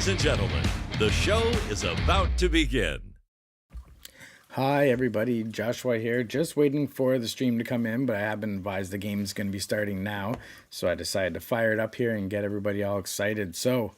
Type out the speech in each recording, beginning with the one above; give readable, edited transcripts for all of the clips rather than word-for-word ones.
Ladies and gentlemen, the show is about to begin. Hi everybody, Joshua here, just waiting for the stream to come in, but I have been advised the game is going to be starting now, so I decided to fire it up here and get everybody all excited. So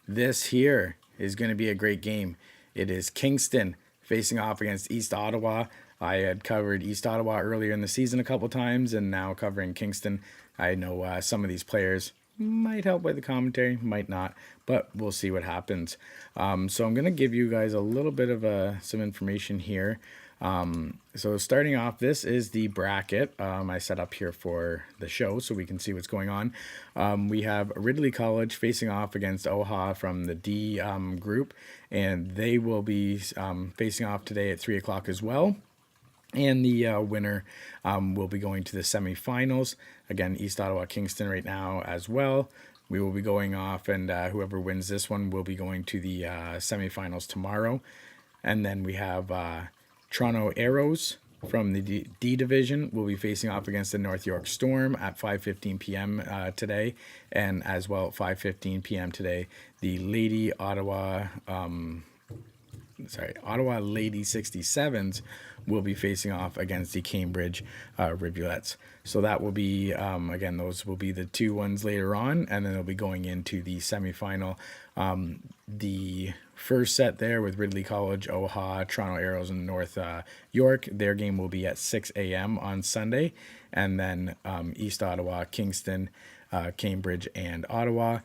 this here is going to be a great game. It is Kingston facing off against East Ottawa. I had covered East Ottawa earlier in the season a couple times, and now covering Kingston. I know some of these players might help with the commentary, might not, but we'll see what happens. So I'm going to give you guys a little bit of some information here. So starting off, this is the bracket I set up here for the show so we can see what's going on. We have Ridley College facing off against OWHA from the D group, and they will be facing off today at 3 o'clock as well. And the winner will be going to the semifinals. Again, East Ottawa, Kingston right now as well. We will be going off, and whoever wins this one will be going to the semifinals tomorrow. And then we have Toronto Arrows from the D division will be facing off against the North York Storm at 5:15 p.m. Today. And as well at 5:15 p.m. today, the Ottawa Lady 67s will be facing off against the Cambridge Rivulets. So that will be, again, those will be the two ones later on, and then they'll be going into the semifinal. The first set there with Ridley College, OWHA, Toronto Arrows, and North York, their game will be at 6 a.m. on Sunday. And then East Ottawa, Kingston, Cambridge, and Ottawa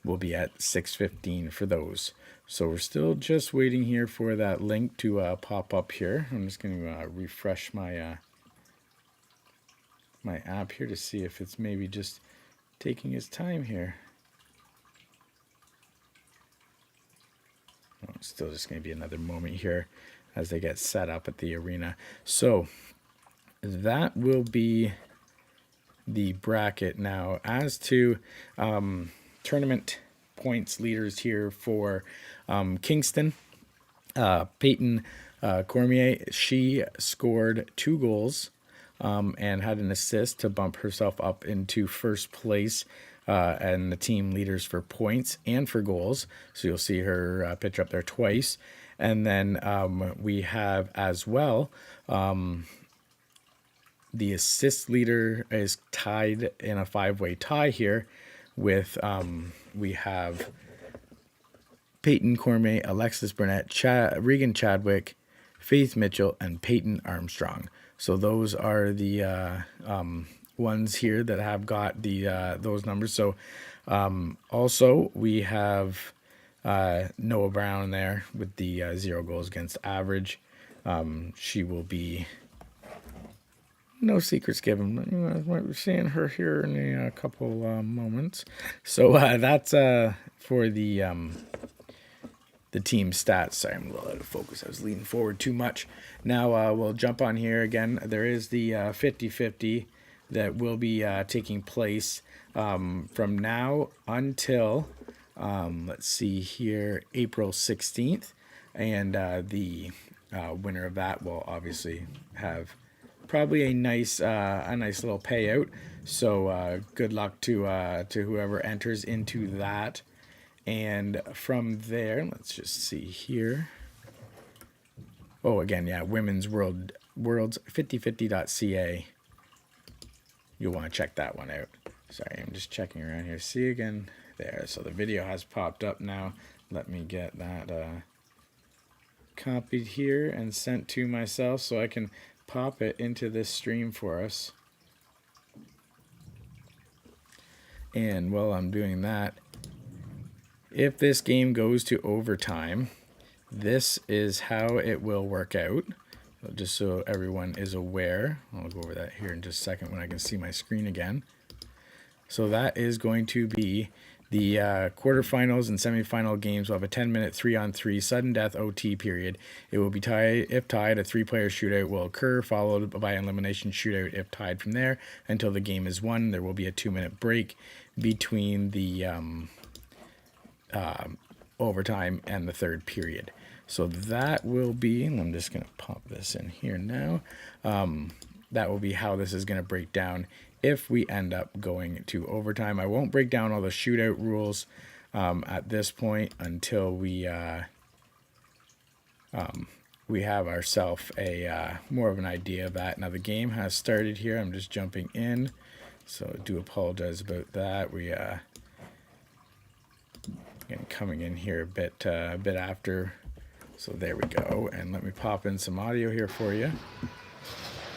will be at 6:15 for those. So we're still just waiting here for that link to pop up here. I'm just going to refresh my my app here to see if it's maybe just taking its time here. Oh, it's still just going to be another moment here as they get set up at the arena. So that will be the bracket. Now, as to tournament points leaders here for Kingston, Peyton Cormier, she scored 2 goals and had an assist to bump herself up into first place and the team leaders for points and for goals. So you'll see her picture up there twice. And then we have as well the assist leader is tied in a 5-way tie here with we have Peyton Cormier, Alexis Burnett, Regan Chadwick, Faith Mitchell, and Peyton Armstrong. So those are the ones here that have got the those numbers. So also we have Noah Brown there with the 0 goals against average. She will be, no secrets given, but we're seeing her here in a couple moments. So that's for the team stats. Sorry, I'm a little out of focus. I was leaning forward too much. Now we'll jump on here again. There is the 50-50 that will be taking place from now until, let's see here, April 16th. And the winner of that will obviously have probably a nice little payout. So good luck to whoever enters into that. And from there, let's just see here. Oh, again, yeah, Women's World's 5050.ca. You'll want to check that one out. Sorry, I'm just checking around here. See again there. So the video has popped up now. Let me get that copied here and sent to myself so I can pop it into this stream for us. And while I'm doing that, if this game goes to overtime, this is how it will work out. Just so everyone is aware. I'll go over that here in just a second when I can see my screen again. So that is going to be the quarterfinals and semifinal games. Will have a 10-minute 3-on-3 sudden death OT period. It will be tied. If tied, a 3-player shootout will occur, followed by an elimination shootout if tied from there until the game is won. There will be a 2-minute break between the overtime and the third period. So that will be, I'm just going to pop this in here now. That will be how this is going to break down if we end up going to overtime. I won't break down all the shootout rules at this point until we have ourselves a more of an idea of that. Now the game has started here. I'm just jumping in, so I do apologize about that. We coming in here a bit after. So there we go, and let me pop in some audio here for you.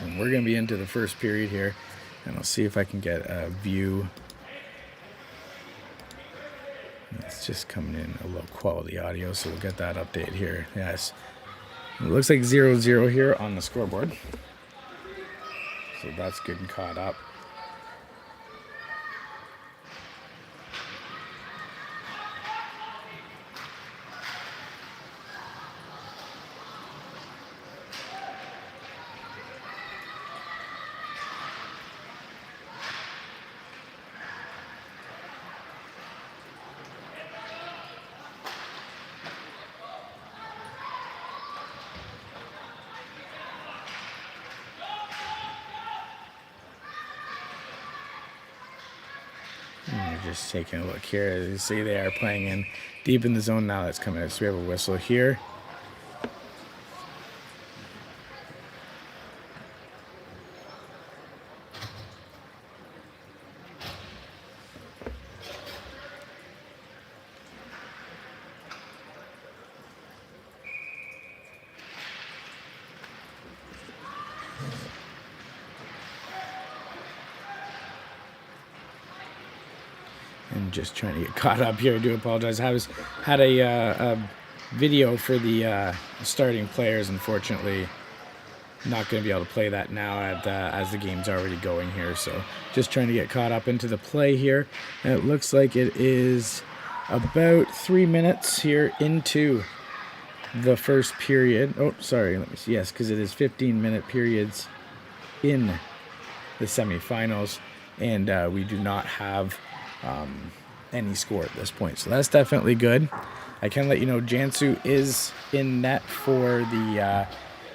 And we're going to be into the first period here, and I'll see if I can get a view. It's just coming in a low quality audio, so we'll get that update here. Yes, it looks like 0-0 here on the scoreboard, so that's good and caught up. Just taking a look here. As you see, they are playing in deep in the zone now. That's coming out. So we have a whistle here. And just trying to get caught up here. I do apologize. I had a video for the starting players. Unfortunately, not going to be able to play that now as the game's already going here. So just trying to get caught up into the play here. And it looks like it is about 3 minutes here into the first period. Oh, sorry. Let me see. Yes, because it is 15-minute periods in the semifinals, and we do not have any score at this point, so that's definitely good. I can let you know Jansu is in net for the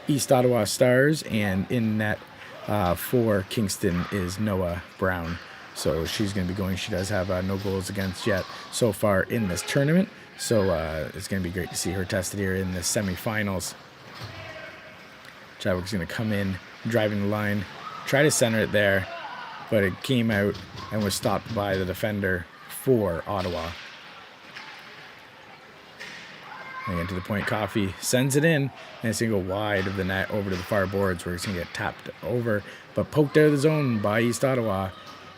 East Ottawa Stars, and in net for Kingston is Noah Brown. So she's going to be going. She does have no goals against yet so far in this tournament, so it's going to be great to see her tested here in the semifinals. Chadwick's going to come in, driving the line, try to center it there, but it came out and was stopped by the defender for Ottawa. And into the point, Coffey sends it in, and it's going to go wide of the net over to the far boards where it's going to get tapped over, but poked out of the zone by East Ottawa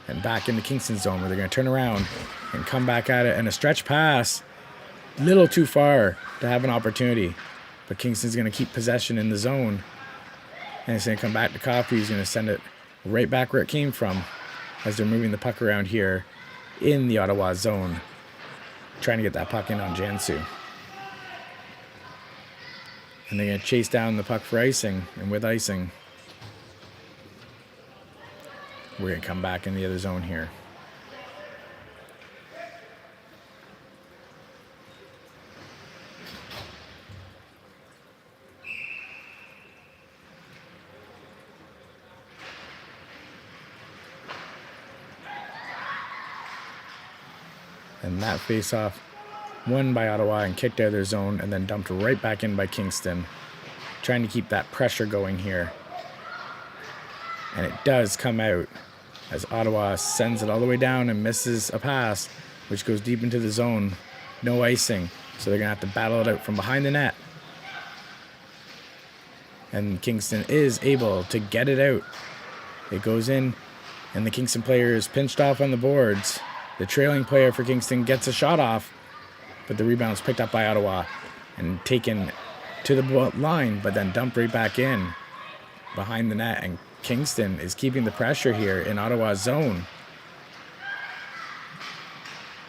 and back into Kingston zone where they're going to turn around and come back at it. And a stretch pass, little too far to have an opportunity, but Kingston's going to keep possession in the zone. And it's going to come back to Coffey. He's going to send it right back where it came from as they're moving the puck around here in the Ottawa zone, trying to get that puck in on Jansu. And they're going to chase down the puck for icing, and with icing, we're going to come back in the other zone here. And that face-off won by Ottawa and kicked out of their zone and then dumped right back in by Kingston, trying to keep that pressure going here. And it does come out as Ottawa sends it all the way down and misses a pass, which goes deep into the zone. No icing, so they're going to have to battle it out from behind the net. And Kingston is able to get it out. It goes in, and the Kingston player is pinched off on the boards. The trailing player for Kingston gets a shot off, but the rebound's picked up by Ottawa and taken to the line, but then dumped right back in behind the net. And Kingston is keeping the pressure here in Ottawa's zone,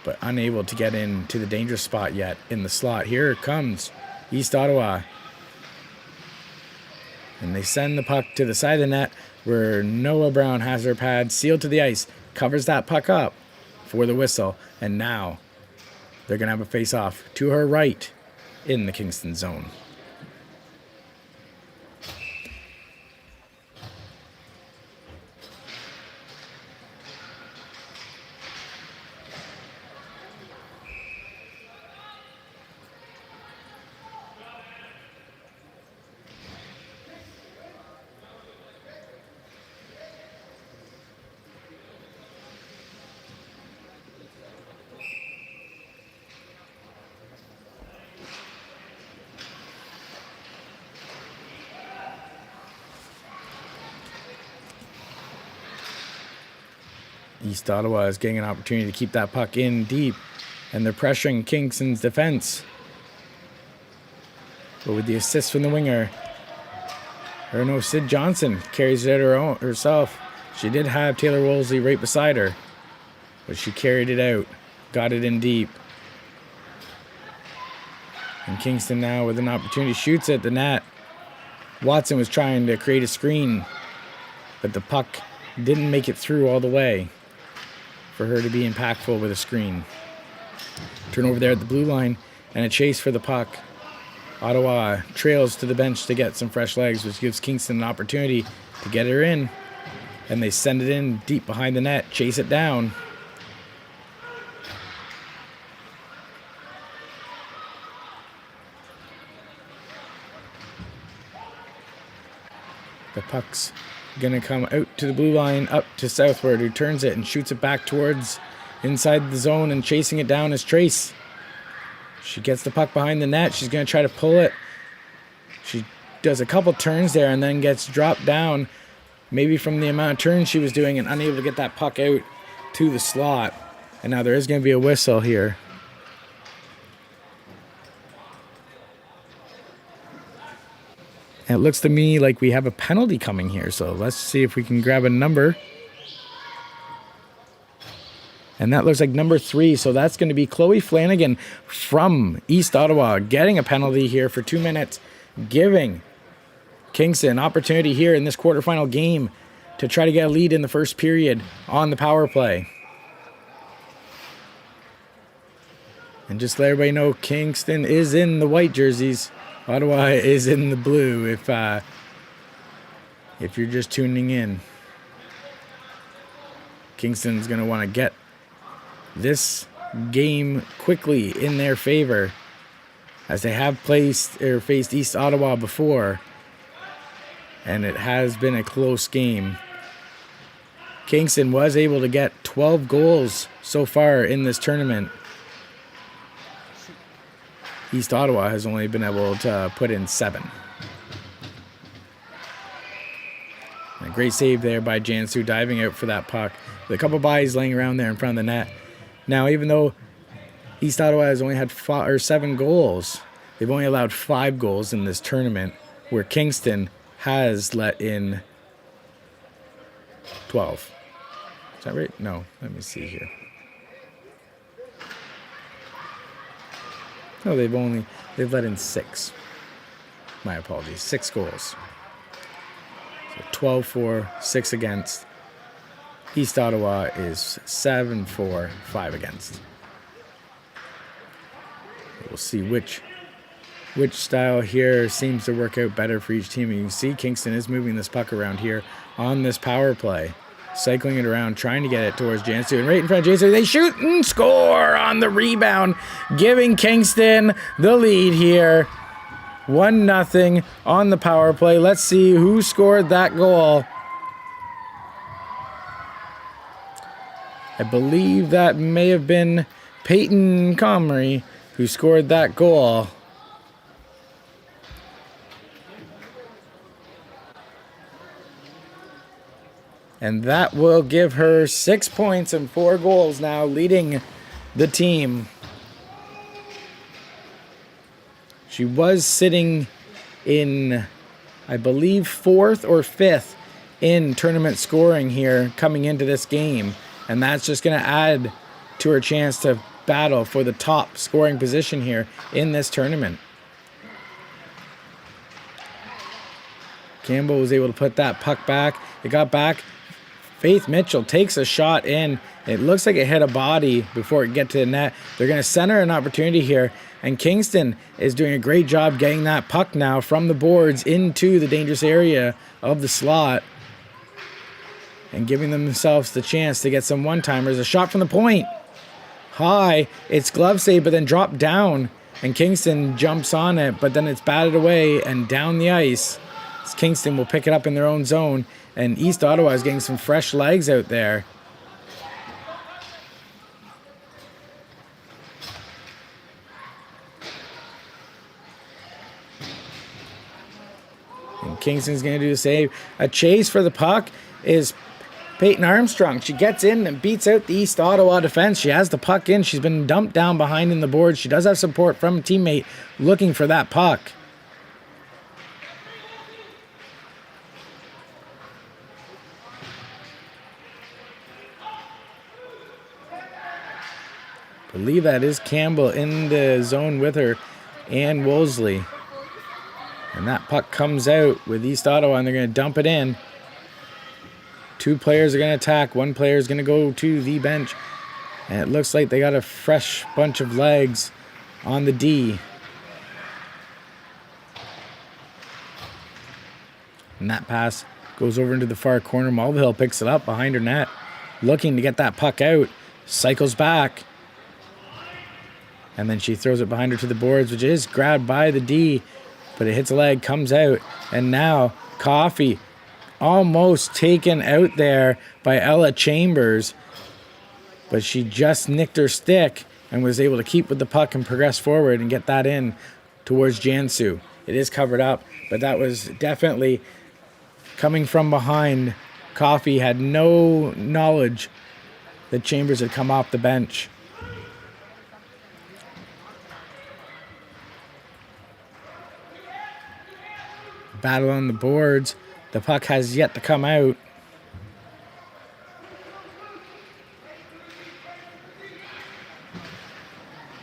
but unable to get into the dangerous spot yet in the slot. Here comes East Ottawa, and they send the puck to the side of the net where Noah Brown has her pad sealed to the ice, covers that puck up for the whistle, and now they're going to have a face-off to her right in the Kingston zone. East Ottawa is getting an opportunity to keep that puck in deep, and they're pressuring Kingston's defense. But with the assist from the winger, Sid Johnson carries it out herself. She did have Taylor Wolseley right beside her, but she carried it out, got it in deep. And Kingston now with an opportunity shoots at the net. Watson was trying to create a screen, but the puck didn't make it through all the way for her to be impactful with a screen. Turnover there at the blue line and a chase for the puck. Ottawa trails to the bench to get some fresh legs, which gives Kingston an opportunity to get her in. And they send it in deep behind the net, chase it down. The puck's gonna come out to the blue line, up to Southward, who turns it and shoots it back towards inside the zone, and chasing it down is Trace. She gets the puck behind the net. She's gonna try to pull it. She does a couple turns there and then gets dropped down, maybe from the amount of turns she was doing, and unable to get that puck out to the slot. And now there is gonna be a whistle here. And it looks to me like we have a penalty coming here, so let's see if we can grab a number. And that looks like number 3, so that's going to be Chloe Flanagan from East Ottawa getting a penalty here for 2 minutes, giving Kingston an opportunity here in this quarterfinal game to try to get a lead in the first period on the power play. And just to let everybody know, Kingston is in the white jerseys. Ottawa is in the blue if you're just tuning in. Kingston's going to want to get this game quickly in their favor, as they have faced East Ottawa before, and it has been a close game. Kingston was able to get 12 goals so far in this tournament. East Ottawa has only been able to put in 7. A great save there by Jansu, diving out for that puck, with a couple bodies laying around there in front of the net. Now, even though East Ottawa has only had 7 goals, they've only allowed 5 goals in this tournament, where Kingston has let in 12. Is that right? No, let me see here. No, they've let in 6. My apologies, 6 goals. So 12 for, 6 against. East Ottawa is 7 for, 5 against. We'll see which style here seems to work out better for each team. And you can see Kingston is moving this puck around here on this power play, cycling it around, trying to get it towards Jansu. And right in front of Jansu, they shoot and score on the rebound, giving Kingston the lead here. 1-0 on the power play. Let's see who scored that goal. I believe that may have been Peyton Comrie who scored that goal. And that will give her 6 points and 4 goals now, leading the team. She was sitting in, I believe, 4th or 5th in tournament scoring here coming into this game. And that's just going to add to her chance to battle for the top scoring position here in this tournament. Campbell was able to put that puck back. It got back. Faith Mitchell takes a shot in. It looks like it hit a body before it get to the net. They're going to center an opportunity here. And Kingston is doing a great job getting that puck now from the boards into the dangerous area of the slot, and giving themselves the chance to get some one-timers. A shot from the point. High. It's glove save, but then dropped down. And Kingston jumps on it, but then it's batted away and down the ice. Kingston will pick it up in their own zone. And East Ottawa is getting some fresh legs out there. And Kingston's going to do the save. A chase for the puck is Peyton Armstrong, she gets in and beats out the East Ottawa defense. She has the puck in. She's been dumped down behind in the board. She does have support from a teammate looking for that puck. I believe that is Campbell in the zone with her and Wolseley. And that puck comes out with East Ottawa, and they're going to dump it in. 2 players are going to attack. 1 player is going to go to the bench. And it looks like they got a fresh bunch of legs on the D. And that pass goes over into the far corner. Mulvihill picks it up behind her net, looking to get that puck out. Cycles back. And then she throws it behind her to the boards, which is grabbed by the D. But it hits a leg, comes out. And now Coffey almost taken out there by Ella Chambers, but she just nicked her stick and was able to keep with the puck and progress forward and get that in towards Jansu. It is covered up, but that was definitely coming from behind. Coffey had no knowledge that Chambers had come off the bench. Battle on the boards. The puck has yet to come out.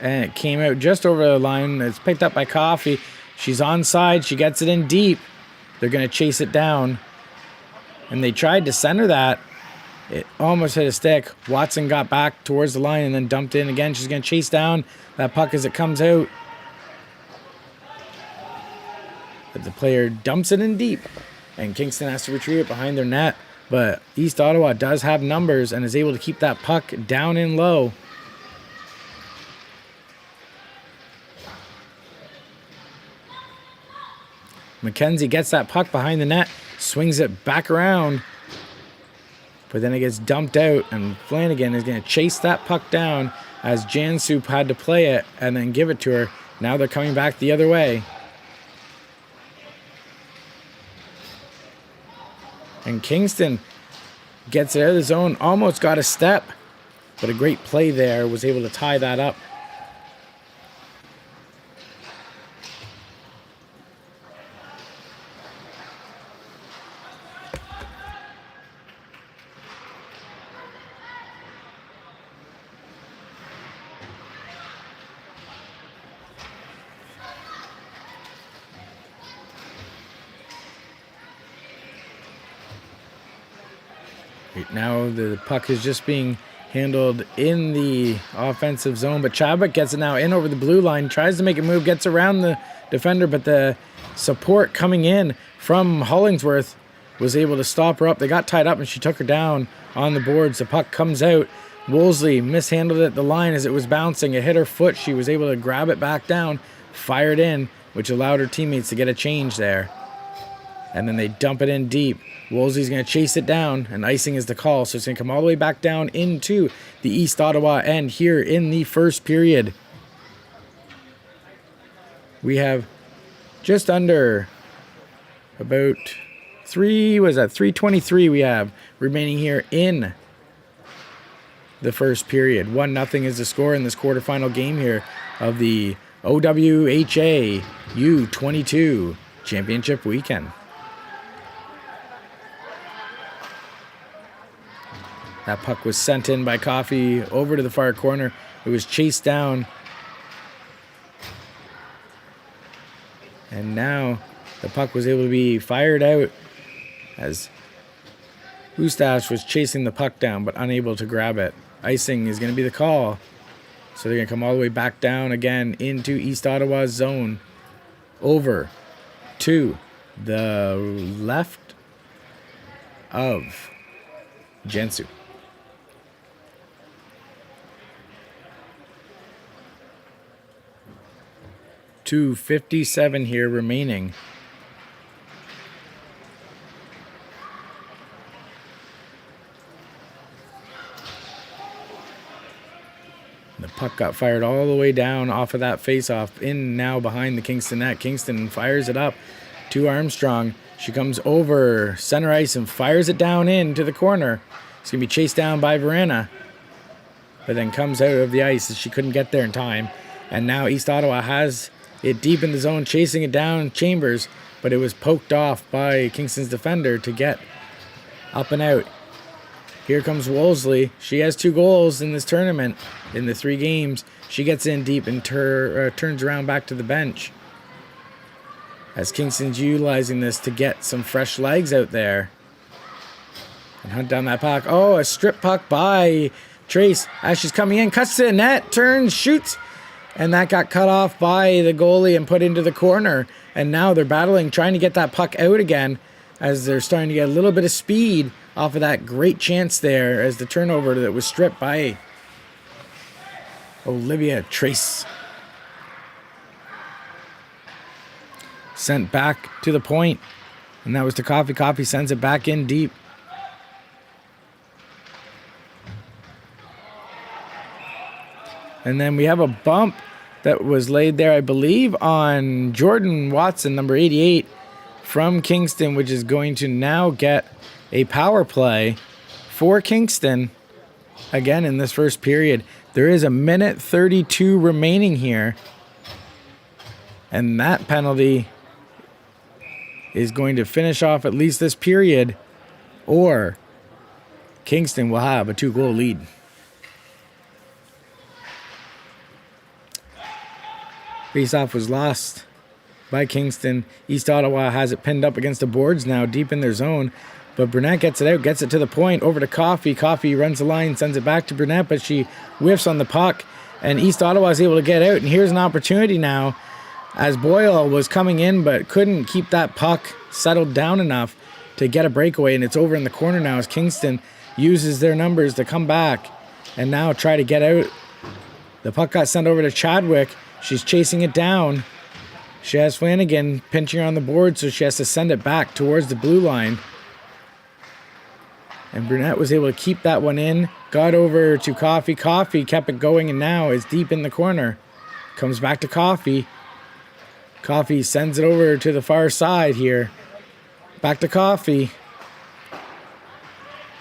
And it came out just over the line. It's picked up by Coffey. She's onside. She gets it in deep. They're going to chase it down. And they tried to center that. It almost hit a stick. Watson got back towards the line and then dumped in again. She's going to chase down that puck as it comes out. But the player dumps it in deep. And Kingston has to retrieve it behind their net. But East Ottawa does have numbers and is able to keep that puck down and low. McKenzie gets that puck behind the net, swings it back around. But then it gets dumped out, and Flanagan is going to chase that puck down as Jansup had to play it and then give it to her. Now they're coming back the other way. And Kingston gets it out of the zone, almost got a step, but a great play there, was able to tie that up. Right now, the puck is just being handled in the offensive zone, but Chadwick gets it now in over the blue line, tries to make a move, gets around the defender, but the support coming in from Hollingsworth was able to stop her up. They got tied up, and she took her down on the boards. The puck comes out. Wolseley mishandled it at the line as it was bouncing. It hit her foot. She was able to grab it back down, fire it in, which allowed her teammates to get a change there. And then they dump it in deep. Wolsey's going to chase it down, and icing is the call. So it's going to come all the way back down into the East Ottawa end here in the first period. We have just under about 3:23 we have remaining here in the first period. 1-0 is the score in this quarterfinal game here of the OWHA U22 Championship Weekend. That puck was sent in by Coffey over to the far corner. It was chased down. And now the puck was able to be fired out as Ustash was chasing the puck down but unable to grab it. Icing is going to be the call. So they're going to come all the way back down again into East Ottawa's zone. Over to the left of Jansu. 2:57 here remaining. The puck got fired all the way down off of that face-off, in now behind the Kingston net. Kingston fires it up to Armstrong. She comes over center ice and fires it down into the corner. It's going to be chased down by Verena. But then comes out of the ice as she couldn't get there in time. And now East Ottawa has it deep in the zone, chasing it down Chambers. But it was poked off by Kingston's defender to get up and out. Here comes Wolseley. She has 2 goals in this tournament in the 3 games. She gets in deep and turns around back to the bench. As Kingston's utilizing this to get some fresh legs out there. And hunt down that puck. Oh, a strip puck by Trace as she's coming in. Cuts to the net, turns, shoots. And that got cut off by the goalie and put into the corner. And now they're battling, trying to get that puck out again as they're starting to get a little bit of speed off of that great chance there as the turnover that was stripped by Olivia Trace. Sent back to the point, and that was to Coffee. Coffee sends it back in deep. And then we have a bump that was laid there, I believe, on Jordan Watson, number 88, from Kingston, which is going to now get a power play for Kingston again in this first period. There is a minute 32 remaining here, and that penalty is going to finish off at least this period, or Kingston will have a 2-goal lead. Faceoff was lost by Kingston. East Ottawa has it pinned up against the boards now, deep in their zone. But Burnett gets it out, gets it to the point, over to Coffee. Coffee runs the line, sends it back to Burnett, but she whiffs on the puck. And East Ottawa is able to get out. And here's an opportunity now, as Boyle was coming in, but couldn't keep that puck settled down enough to get a breakaway. And it's over in the corner now as Kingston uses their numbers to come back and now try to get out. The puck got sent over to Chadwick. She's chasing it down. She has Flanagan pinching her on the board, so she has to send it back towards the blue line. And Burnett was able to keep that one in. Got over to Coffee. Coffee kept it going and now is deep in the corner. Comes back to Coffee. Coffee sends it over to the far side here. Back to Coffee.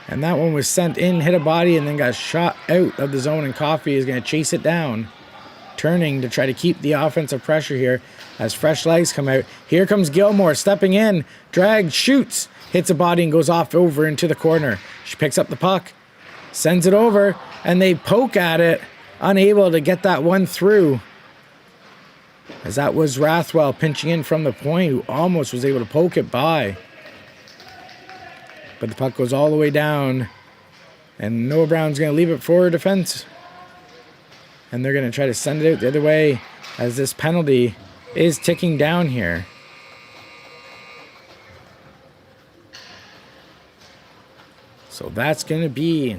And that one was sent in, hit a body, and then got shot out of the zone. And Coffee is going to chase it down. Turning to try to keep the offensive pressure here as fresh legs come out. Here comes Gilmore stepping in. Dragged, shoots. Hits a body and goes off over into the corner. She picks up the puck. Sends it over. And they poke at it. Unable to get that one through. As that was Rathwell pinching in from the point, who almost was able to poke it by. But the puck goes all the way down. And Noah Brown's going to leave it for defense. And they're going to try to send it out the other way as this penalty is ticking down here. So that's going to be...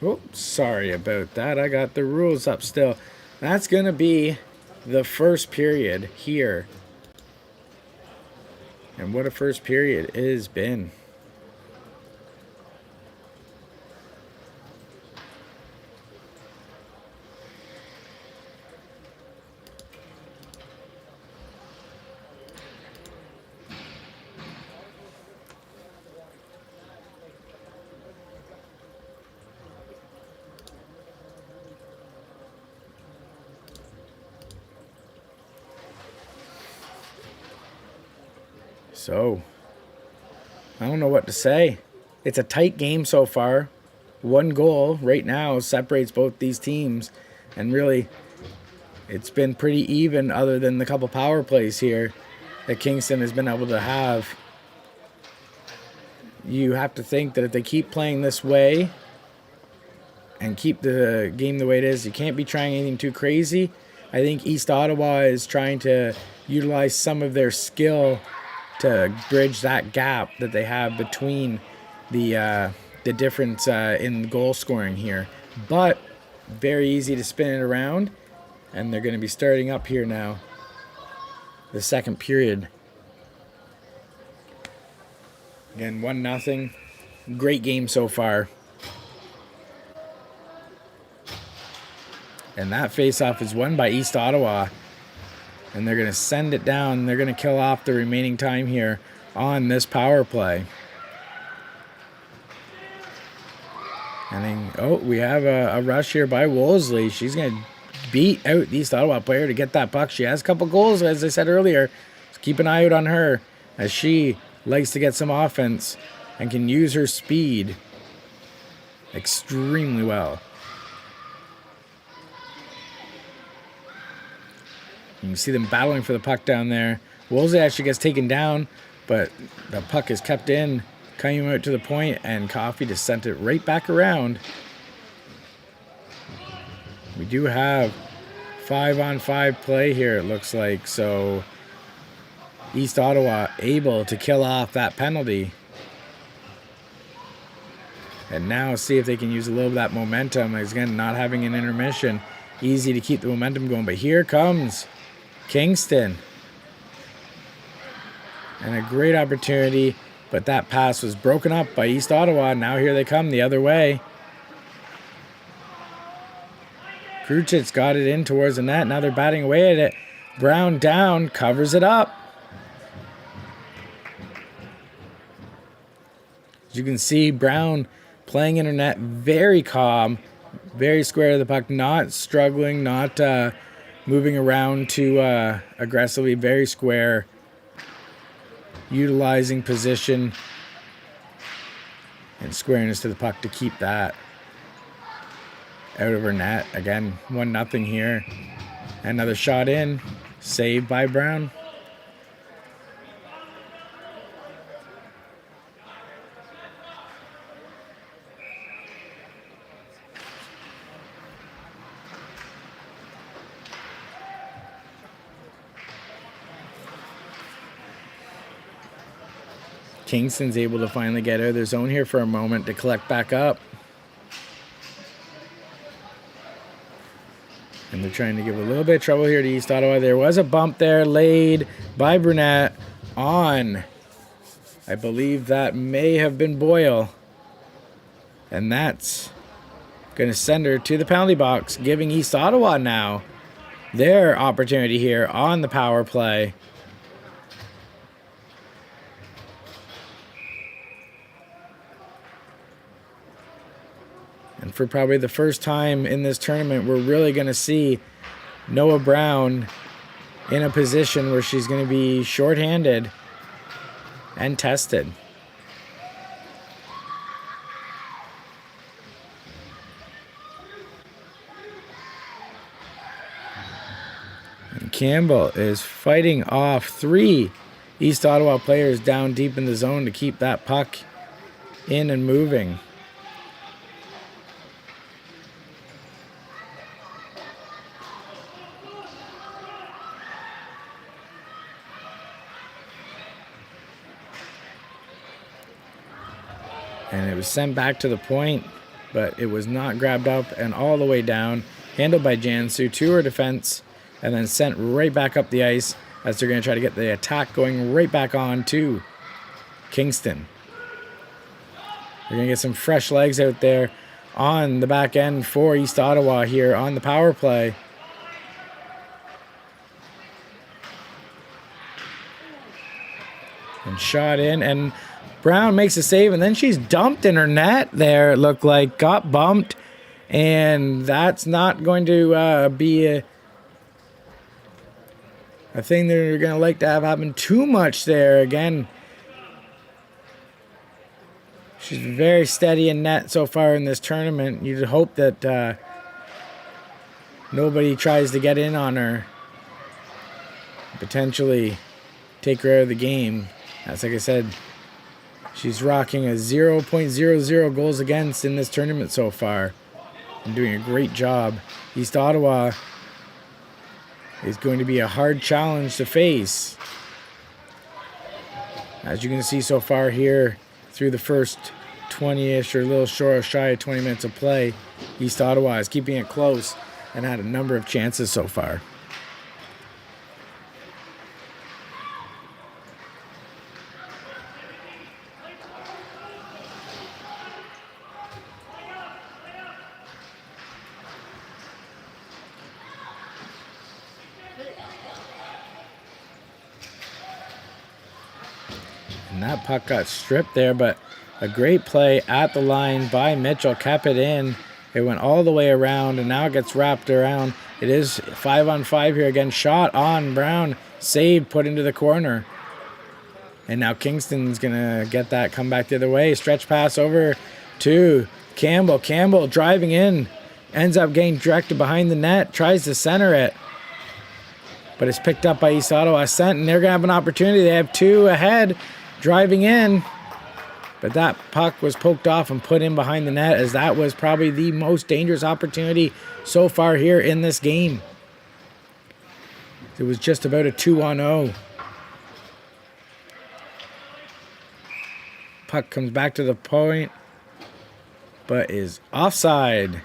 Oh, sorry about that. I got the rules up still. That's going to be the first period here. And what a first period it has been. So, I don't know what to say. It's a tight game so far. 1 goal right now separates both these teams. And really, it's been pretty even other than the couple power plays here that Kingston has been able to have. You have to think that if they keep playing this way and keep the game the way it is, you can't be trying anything too crazy. I think East Ottawa is trying to utilize some of their skill to bridge that gap that they have between the difference in goal scoring here. But very easy to spin it around, and they're going to be starting up here now, the second period. Again, 1-0. Great game so far. And that faceoff is won by East Ottawa. And they're going to send it down. They're going to kill off the remaining time here on this power play. And then, oh, we have a rush here by Wolseley. She's going to beat out the East Ottawa player to get that puck. She has a couple goals, as I said earlier. So keep an eye out on her as she likes to get some offense and can use her speed extremely well. You can see them battling for the puck down there. Wolseley actually gets taken down, but the puck is kept in, coming out to the point, and Coffey just sent it right back around. We do have 5-on-5 play here, it looks like, so East Ottawa able to kill off that penalty. And now see if they can use a little of that momentum. Again, not having an intermission, easy to keep the momentum going. But here comes Kingston. And a great opportunity, but that pass was broken up by East Ottawa. Now here they come the other way. Kruchit's got it in towards the net. Now they're batting away at it. Brown down, covers it up. As you can see, Brown playing in her net, very calm, very square to the puck, not struggling, not moving around too aggressively, very square, utilizing position and squareness to the puck to keep that out of her net. Again, 1-0 here. Another shot in, saved by Brown. Kingston's able to finally get out of their zone here for a moment to collect back up. And they're trying to give a little bit of trouble here to East Ottawa. There was a bump there laid by Brunette on, I believe that may have been Boyle. And that's going to send her to the penalty box, giving East Ottawa now their opportunity here on the power play. And for probably the first time in this tournament, we're really going to see Noah Brown in a position where she's going to be shorthanded and tested. And Campbell is fighting off 3 East Ottawa players down deep in the zone to keep that puck in and moving. And it was sent back to the point, but it was not grabbed up and all the way down, handled by Jansu to her defense, and then sent right back up the ice as they're going to try to get the attack going right back on to Kingston. They're going to get some fresh legs out there on the back end for East Ottawa here on the power play. And shot in, and Brown makes a save, and then she's dumped in her net there, it looked like. Got bumped, and that's not going to be a thing they're going to like to have happen too much there. Again, she's very steady in net so far in this tournament. You'd hope that nobody tries to get in on her, potentially take her out of the game. That's like I said, she's rocking a 0.00 goals against in this tournament so far and doing a great job. East Ottawa is going to be a hard challenge to face. As you can see so far here through the first 20-ish or a little shy of 20 minutes of play, East Ottawa is keeping it close and had a number of chances so far. And that puck got stripped there, but a great play at the line by Mitchell. Kept it in. It went all the way around, and now it gets wrapped around. It is 5-on-5 here again. Shot on Brown. Saved, put into the corner. And now Kingston's going to get that, come back the other way. Stretch pass over to Campbell. Campbell driving in. Ends up getting directed behind the net. Tries to center it. But it's picked up by East Ottawa. Sent, and they're going to have an opportunity. They have two ahead. Driving in. But that puck was poked off and put in behind the net, as that was probably the most dangerous opportunity so far here in this game. It was just about a 2-on-0. Puck comes back to the point, but is offside,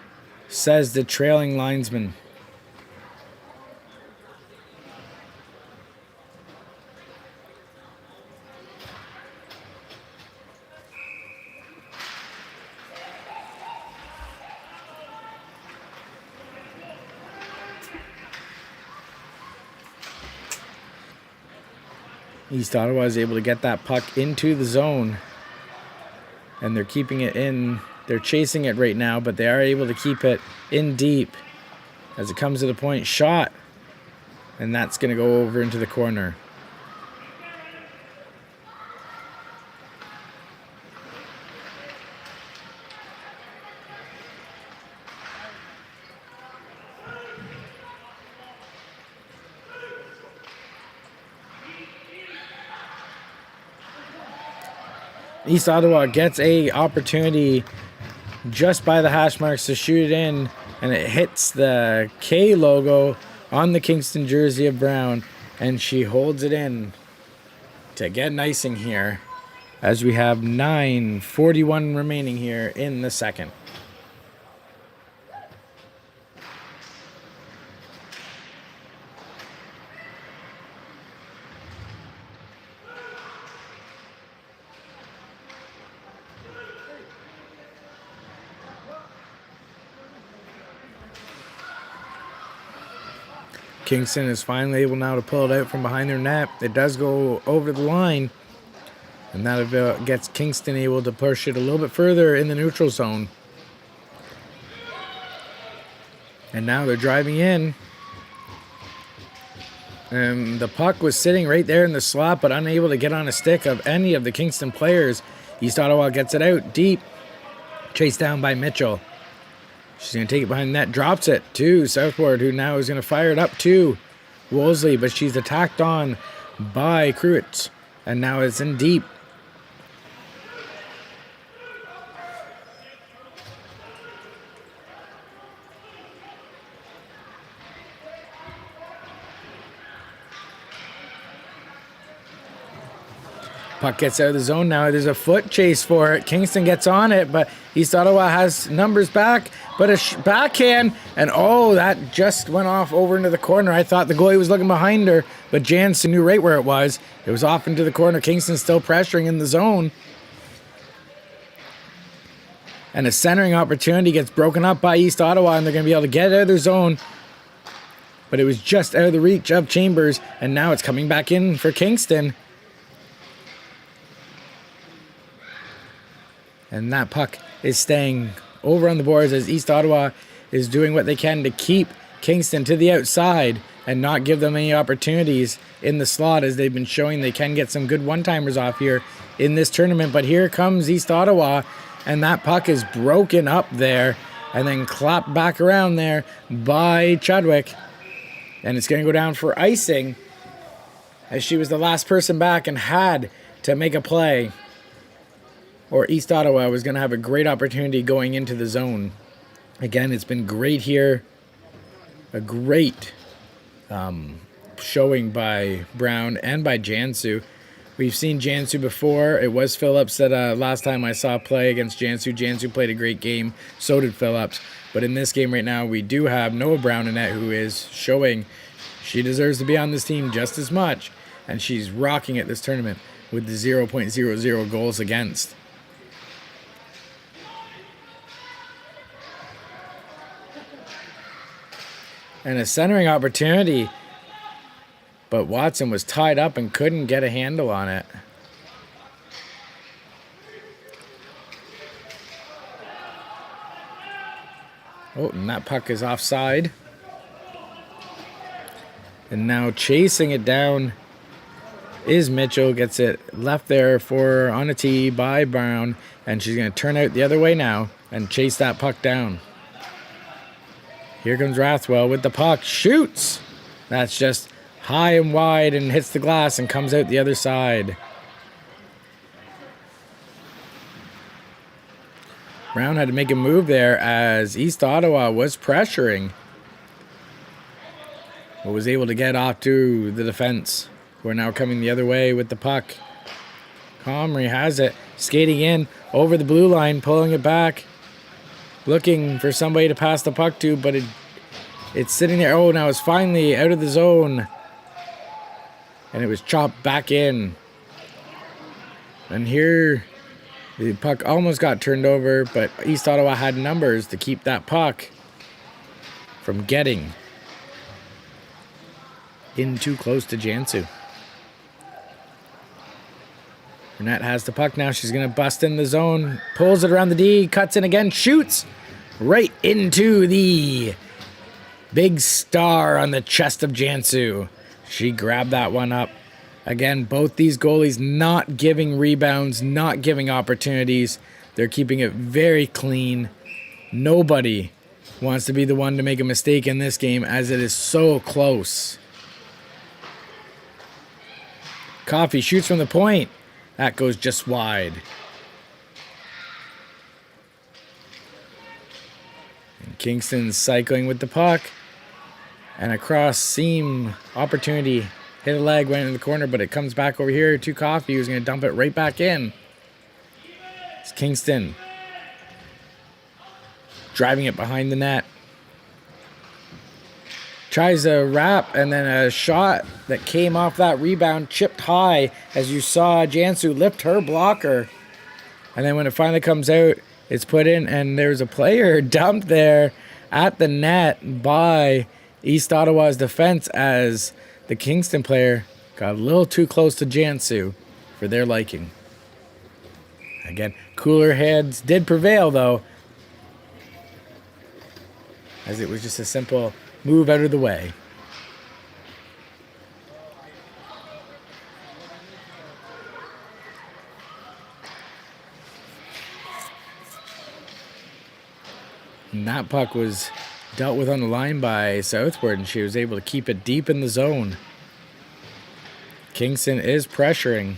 says the trailing linesman. East Ottawa is able to get that puck into the zone. And they're keeping it in. They're chasing it right now, but they are able to keep it in deep. As it comes to the point, shot. And that's going to go over into the corner. East Ottawa gets a opportunity just by the hash marks to shoot it in, and it hits the K logo on the Kingston jersey of Brown, and she holds it in to get an icing here as we have 9:41 remaining here in the second. Kingston is finally able now to pull it out from behind their net. It does go over the line, and that gets Kingston able to push it a little bit further in the neutral zone. And now they're driving in. And the puck was sitting right there in the slot, but unable to get on a stick of any of the Kingston players. East Ottawa gets it out deep. Chased down by Mitchell. She's going to take it behind the net, drops it to Southward, who now is going to fire it up to Wolseley, but she's attacked on by Kruitz, and now it's in deep. Puck gets out of the zone now. There's a foot chase for it. Kingston gets on it, but East Ottawa has numbers back. But a backhand, and oh, that just went off over into the corner. I thought the goalie was looking behind her, but Jansen knew right where it was. It was off into the corner. Kingston still pressuring in the zone. And a centering opportunity gets broken up by East Ottawa, and they're going to be able to get out of their zone. But it was just out of the reach of Chambers, and now it's coming back in for Kingston. And that puck is staying over on the boards as East Ottawa is doing what they can to keep Kingston to the outside and not give them any opportunities in the slot, as they've been showing they can get some good one-timers off here in this tournament. But here comes East Ottawa, and that puck is broken up there and then clapped back around there by Chudwick. And it's going to go down for icing, as she was the last person back and had to make a play, or East Ottawa was going to have a great opportunity going into the zone. Again, it's been great here. A great showing by Brown and by Jansu. We've seen Jansu before. It was Phillips that last time I saw play against Jansu. Jansu played a great game. So did Phillips. But in this game right now, we do have Noah Brown in net, who is showing she deserves to be on this team just as much. And she's rocking it this tournament with the 0.00 goals against. And a centering opportunity, but Watson was tied up and couldn't get a handle on it. Oh, and that puck is offside. And now chasing it down is Mitchell. Gets it left there for on a tee by Brown. And she's going to turn out the other way now and chase that puck down. Here comes Rathwell with the puck. Shoots! That's just high and wide and hits the glass and comes out the other side. Brown had to make a move there as East Ottawa was pressuring, but was able to get off to the defense, who are now coming the other way with the puck. Comrie has it, skating in over the blue line, pulling it back, looking for somebody to pass the puck to, but it's sitting there. Oh, now it's finally out of the zone, and it was chopped back in. And here, the puck almost got turned over, but East Ottawa had numbers to keep that puck from getting in too close to Jansu. Burnett has the puck now. She's going to bust in the zone. Pulls it around the D. Cuts in again. Shoots right into the big star on the chest of Jansu. She grabbed that one up. Again, both these goalies not giving rebounds, not giving opportunities. They're keeping it very clean. Nobody wants to be the one to make a mistake in this game as it is so close. Coffey shoots from the point. That goes just wide. And Kingston's cycling with the puck. And a cross seam opportunity. Hit a leg, went in the corner, but it comes back over here to Coffey, who's going to dump it right back in. It's Kingston driving it behind the net. Tries a wrap, and then a shot that came off that rebound, chipped high, as you saw Jansu lift her blocker. And then when it finally comes out, it's put in, and there's a player dumped there at the net by East Ottawa's defense as the Kingston player got a little too close to Jansu for their liking. Again, cooler heads did prevail, though, as it was just a simple move out of the way. And that puck was dealt with on the line by Southward, and she was able to keep it deep in the zone. Kingston is pressuring.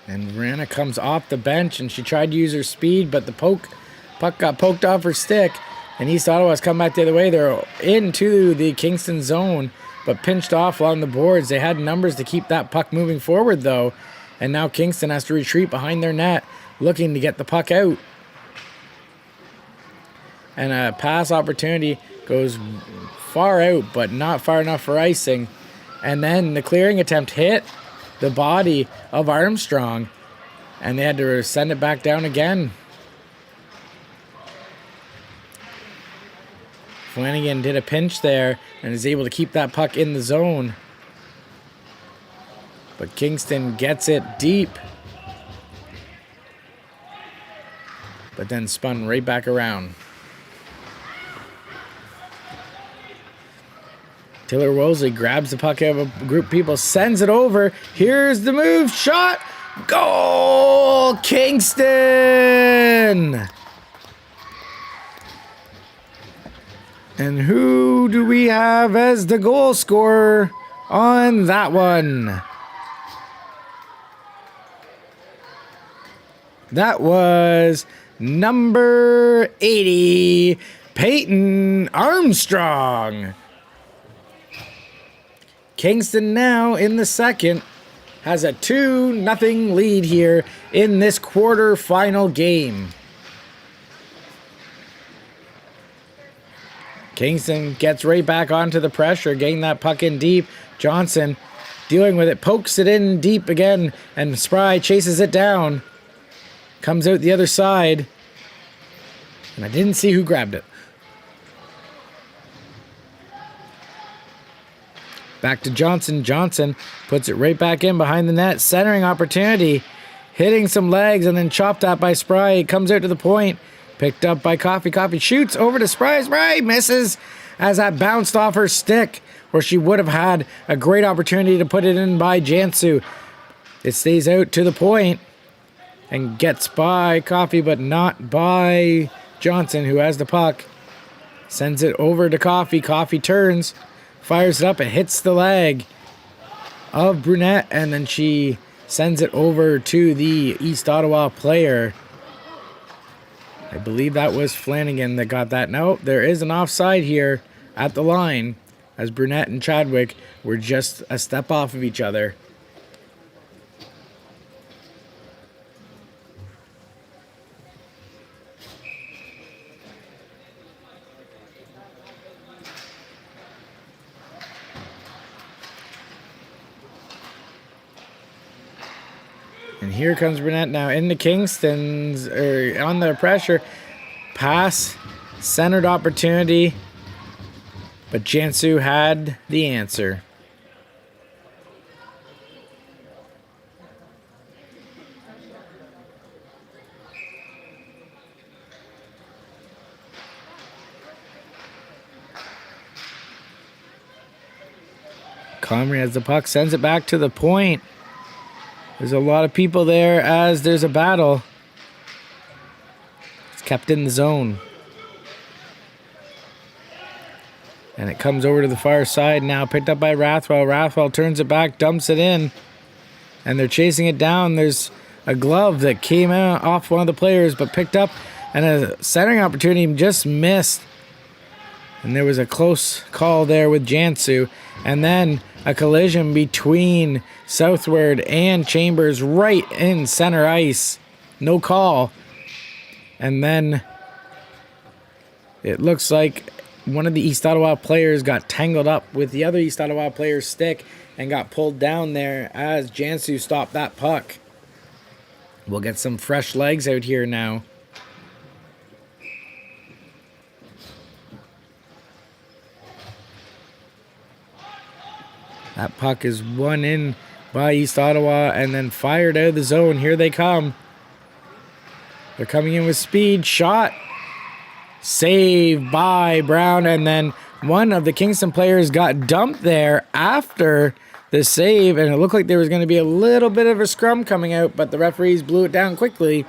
And Rana comes off the bench, and she tried to use her speed, but the puck got poked off her stick, and East Ottawa's come back the other way. They're into the Kingston zone, but pinched off along the boards. They had numbers to keep that puck moving forward, though. And now Kingston has to retreat behind their net, looking to get the puck out. And a pass opportunity goes far out, but not far enough for icing. And then the clearing attempt hit the body of Armstrong, and they had to send it back down again. Flanagan did a pinch there and is able to keep that puck in the zone. But Kingston gets it deep. But then spun right back around. Taylor Wolseley grabs the puck out of a group of people, sends it over. Here's the move. Shot. Goal! Kingston! And who do we have as the goal scorer on that one? That was number 80, Peyton Armstrong. Kingston now in the second has a 2-0 lead here in this quarterfinal game. Kingston gets right back onto the pressure, getting that puck in deep. Johnson dealing with it, pokes it in deep again, and Spry chases it down. Comes out the other side, and I didn't see who grabbed it. Back to Johnson. Johnson puts it right back in behind the net. Centering opportunity. Hitting some legs and then chopped at by Spry. It comes out to the point. Picked up by Coffee. Coffee shoots over to Spry. Spry misses as that bounced off her stick, where she would have had a great opportunity to put it in by Jansu. It stays out to the point and gets by Coffee, but not by Johnson, who has the puck. Sends it over to Coffee. Coffee turns, fires it up, and hits the leg of Brunette, and then she sends it over to the East Ottawa player. I believe that was Flanagan that got that. No, there is an offside here at the line, as Brunette and Chadwick were just a step off of each other. And here comes Brunette now into Kingston's, on the pressure. Pass, centered opportunity, but Jansu had the answer. Comrie has the puck, sends it back to the point. There's a lot of people there as there's a battle. It's kept in the zone. And it comes over to the far side now, picked up by Rathwell. Rathwell turns it back, dumps it in, and they're chasing it down. There's a glove that came out off one of the players, but picked up, and a centering opportunity just missed. And there was a close call there with Jansu. And then a collision between Southward and Chambers right in center ice. No call. And then it looks like one of the East Ottawa players got tangled up with the other East Ottawa player's stick and got pulled down there as Jansu stopped that puck. We'll get some fresh legs out here now. That puck is won in by East Ottawa and then fired out of the zone. Here they come. They're coming in with speed. Shot. Saved by Brown. And then one of the Kingston players got dumped there after the save. And it looked like there was going to be a little bit of a scrum coming out, but the referees blew it down quickly.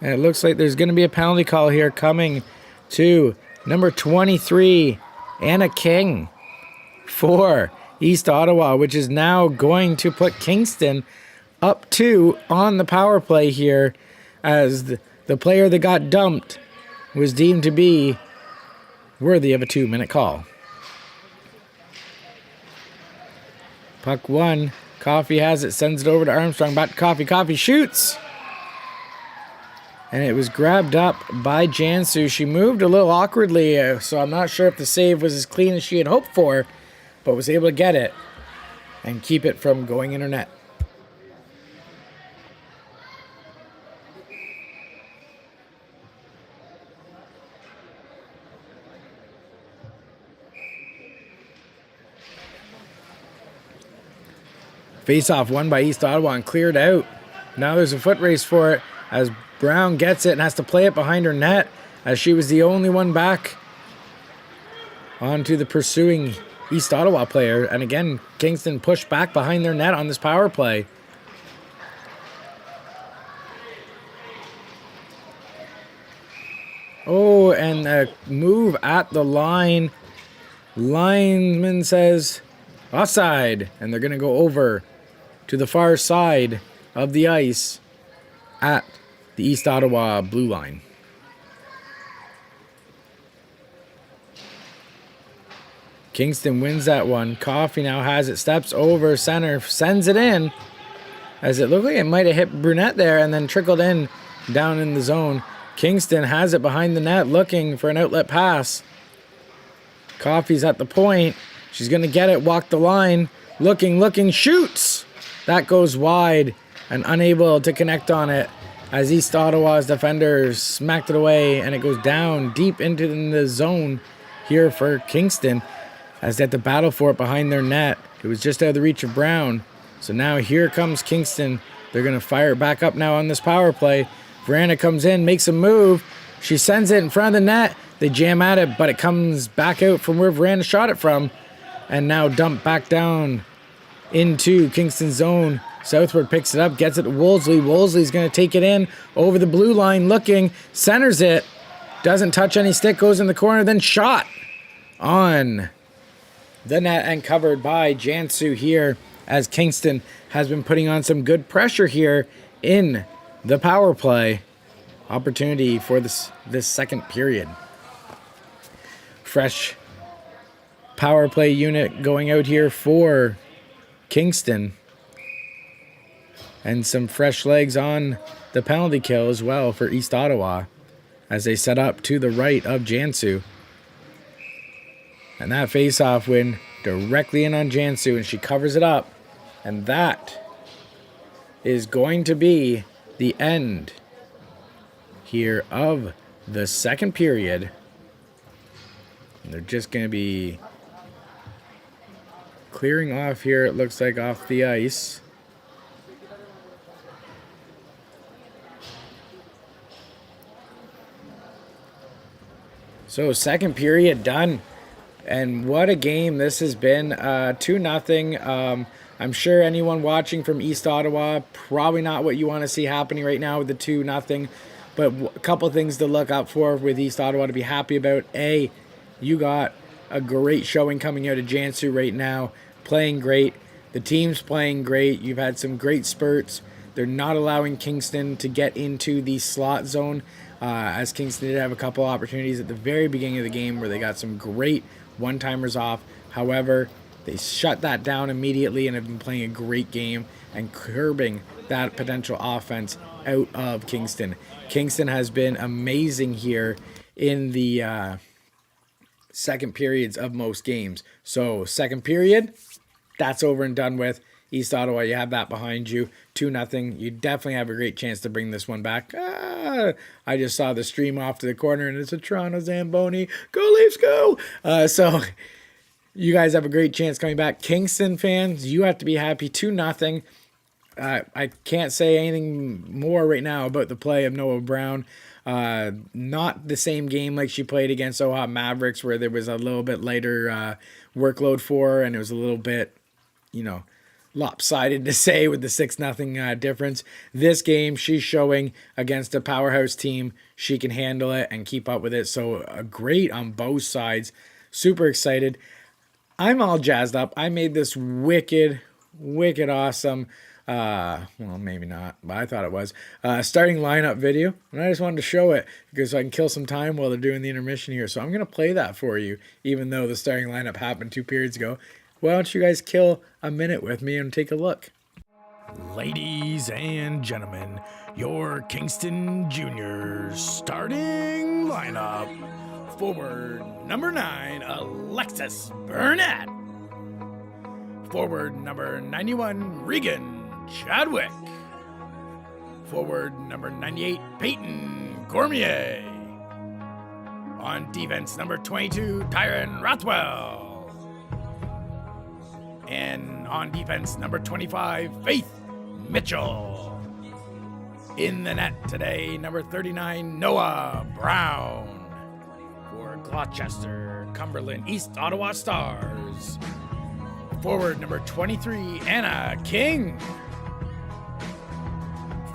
And it looks like there's going to be a penalty call here coming to number 23, Anna King, for East Ottawa, which is now going to put Kingston up 2 on the power play here, as the player that got dumped was deemed to be worthy of a 2-minute call. Puck 1. Coffee has it, sends it over to Armstrong. Back to Coffee. Coffee shoots. And it was grabbed up by Jansu. She moved a little awkwardly, so I'm not sure if the save was as clean as she had hoped for, but was able to get it and keep it from going in her net. Face-off won by East Ottawa and cleared out. Now there's a foot race for it as Brown gets it and has to play it behind her net, as she was the only one back onto the pursuing East Ottawa player. And again, Kingston pushed back behind their net on this power play. Oh, and a move at the line. Lineman says offside, and they're going to go over to the far side of the ice at the East Ottawa blue line. Kingston wins that one. Coffee now has it, steps over center, sends it in, as it looked like it might have hit Brunette there and then trickled in down in the zone. Kingston has it behind the net, looking for an outlet pass. Coffee's at the point. She's going to get it, walk the line, looking, shoots. That goes wide and unable to connect on it as East Ottawa's defenders smacked it away, and it goes down deep into the zone here for Kingston as they had to battle for it behind their net. It was just out of the reach of Brown. So now here comes Kingston. They're going to fire it back up now on this power play. Veranda comes in, makes a move. She sends it in front of the net. They jam at it, but it comes back out from where Veranda shot it from. And now dumped back down into Kingston's zone. Southward picks it up, gets it to Wolseley. Wolseley's going to take it in over the blue line, looking, centers it. Doesn't touch any stick, goes in the corner, then shot on the net and covered by Jansu here, as Kingston has been putting on some good pressure here in the power play. Opportunity for this second period. Fresh power play unit going out here for Kingston. And some fresh legs on the penalty kill as well for East Ottawa as they set up to the right of Jansu. And that face-off win directly in on Jansu, and she covers it up. And that is going to be the end here of the second period. And they're just going to be clearing off here, it looks like, off the ice. So second period done. And what a game this has been. 2-0. I'm sure anyone watching from East Ottawa, probably not what you want to see happening right now with the 2-0. But a couple things to look out for with East Ottawa to be happy about. A, you got a great showing coming out of Jansu right now. Playing great. The team's playing great. You've had some great spurts. They're not allowing Kingston to get into the slot zone. As Kingston did have a couple opportunities at the very beginning of the game where they got some great one-timers off. However, they shut that down immediately and have been playing a great game and curbing that potential offense out of Kingston. Kingston has been amazing here in the second periods of most games. So second period, that's over and done with. East Ottawa, you have that behind you. 2-0. You definitely have a great chance to bring this one back. I just saw the stream off to the corner, and it's a Toronto Zamboni. Go Leafs, go! So you guys have a great chance coming back. Kingston fans, you have to be happy. 2-0. I can't say anything more right now about the play of Noah Brown. Not the same game like she played against OWHA Mavericks, where there was a little bit lighter workload for her, and it was a little bit, lopsided to say with the 6-0 difference. This game, she's showing against a powerhouse team. She can handle it and keep up with it. So great on both sides. Super excited. I'm all jazzed up. I made this wicked awesome, well, maybe not, but I thought it was, starting lineup video. And I just wanted to show it because I can kill some time while they're doing the intermission here. So I'm going to play that for you, even though the starting lineup happened 2 periods ago. Why don't you guys kill a minute with me and take a look? Ladies and gentlemen, your Kingston Juniors starting lineup. Forward number 9, Alexis Burnett. Forward number 91, Regan Chadwick. Forward number 98, Peyton Cormier. On defense, number 22, Tyron Rothwell. And on defense, number 25, Faith Mitchell. In the net today, number 39, Noah Brown. For Gloucester, Cumberland, East Ottawa Stars. Forward number 23, Anna King.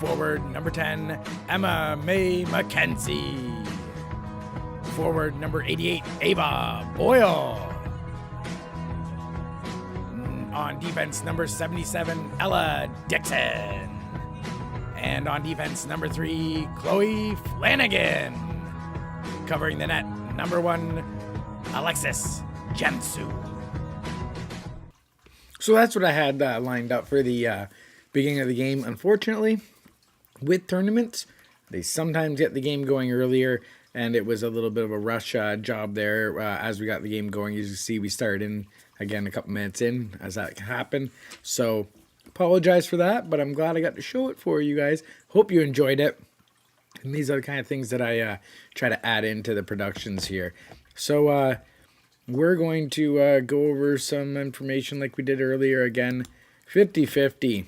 Forward number 10, Emma May McKenzie. Forward number 88, Ava Boyle. On defense, number 77, Ella Dixon. And on defense, number 3, Chloe Flanagan. Covering the net, number 1, Alexis Jansu. So that's what I had lined up for the beginning of the game. Unfortunately, with tournaments, they sometimes get the game going earlier, and it was a little bit of a rush job there as we got the game going. As you see, we started in, again, a couple minutes in as that happened. So Apologize for that, but I'm glad I got to show it for you guys. Hope you enjoyed it. And these are the kind of things that I try to add into the productions here. So we're going to go over some information like we did earlier. Again, 50-50.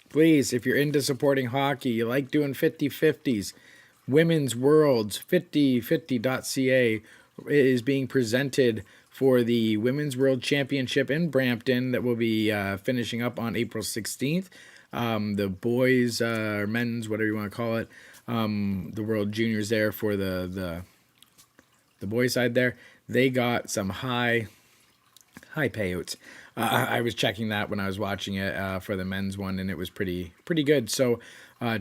Please, if you're into supporting hockey, you like doing 50-50s, Women's Worlds, 5050.ca is being presented for the Women's World Championship in Brampton that will be finishing up on April 16th. The boys, or men's, whatever you want to call it, the World Juniors there for the boys side there, they got some high payouts. I was checking that when I was watching it for the men's one, and it was pretty good. So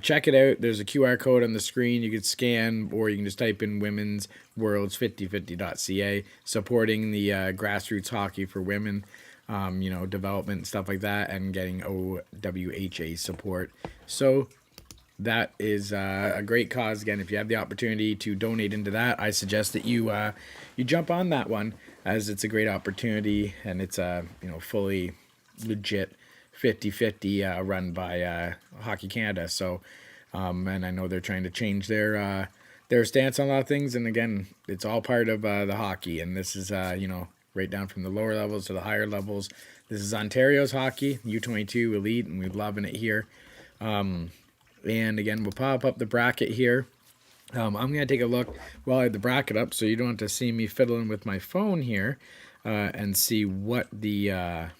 check it out. There's a QR code on the screen you could scan, or you can just type in Women's Worlds 5050.ca, supporting the grassroots hockey for women, development and stuff like that, and getting OWHA support. So that is a great cause. Again, if you have the opportunity to donate into that, I suggest that you jump on that one, as it's a great opportunity, and it's a fully legit 50-50 run by Hockey Canada. So and I know they're trying to change their stance on a lot of things, and again, it's all part of the hockey, and this is right down from the lower levels to the higher levels. This is Ontario's hockey, U22 elite, and we're loving it here. And again, we'll pop up the bracket here. I'm going to take a look while I have the bracket up, so you don't have to see me fiddling with my phone here, and see what the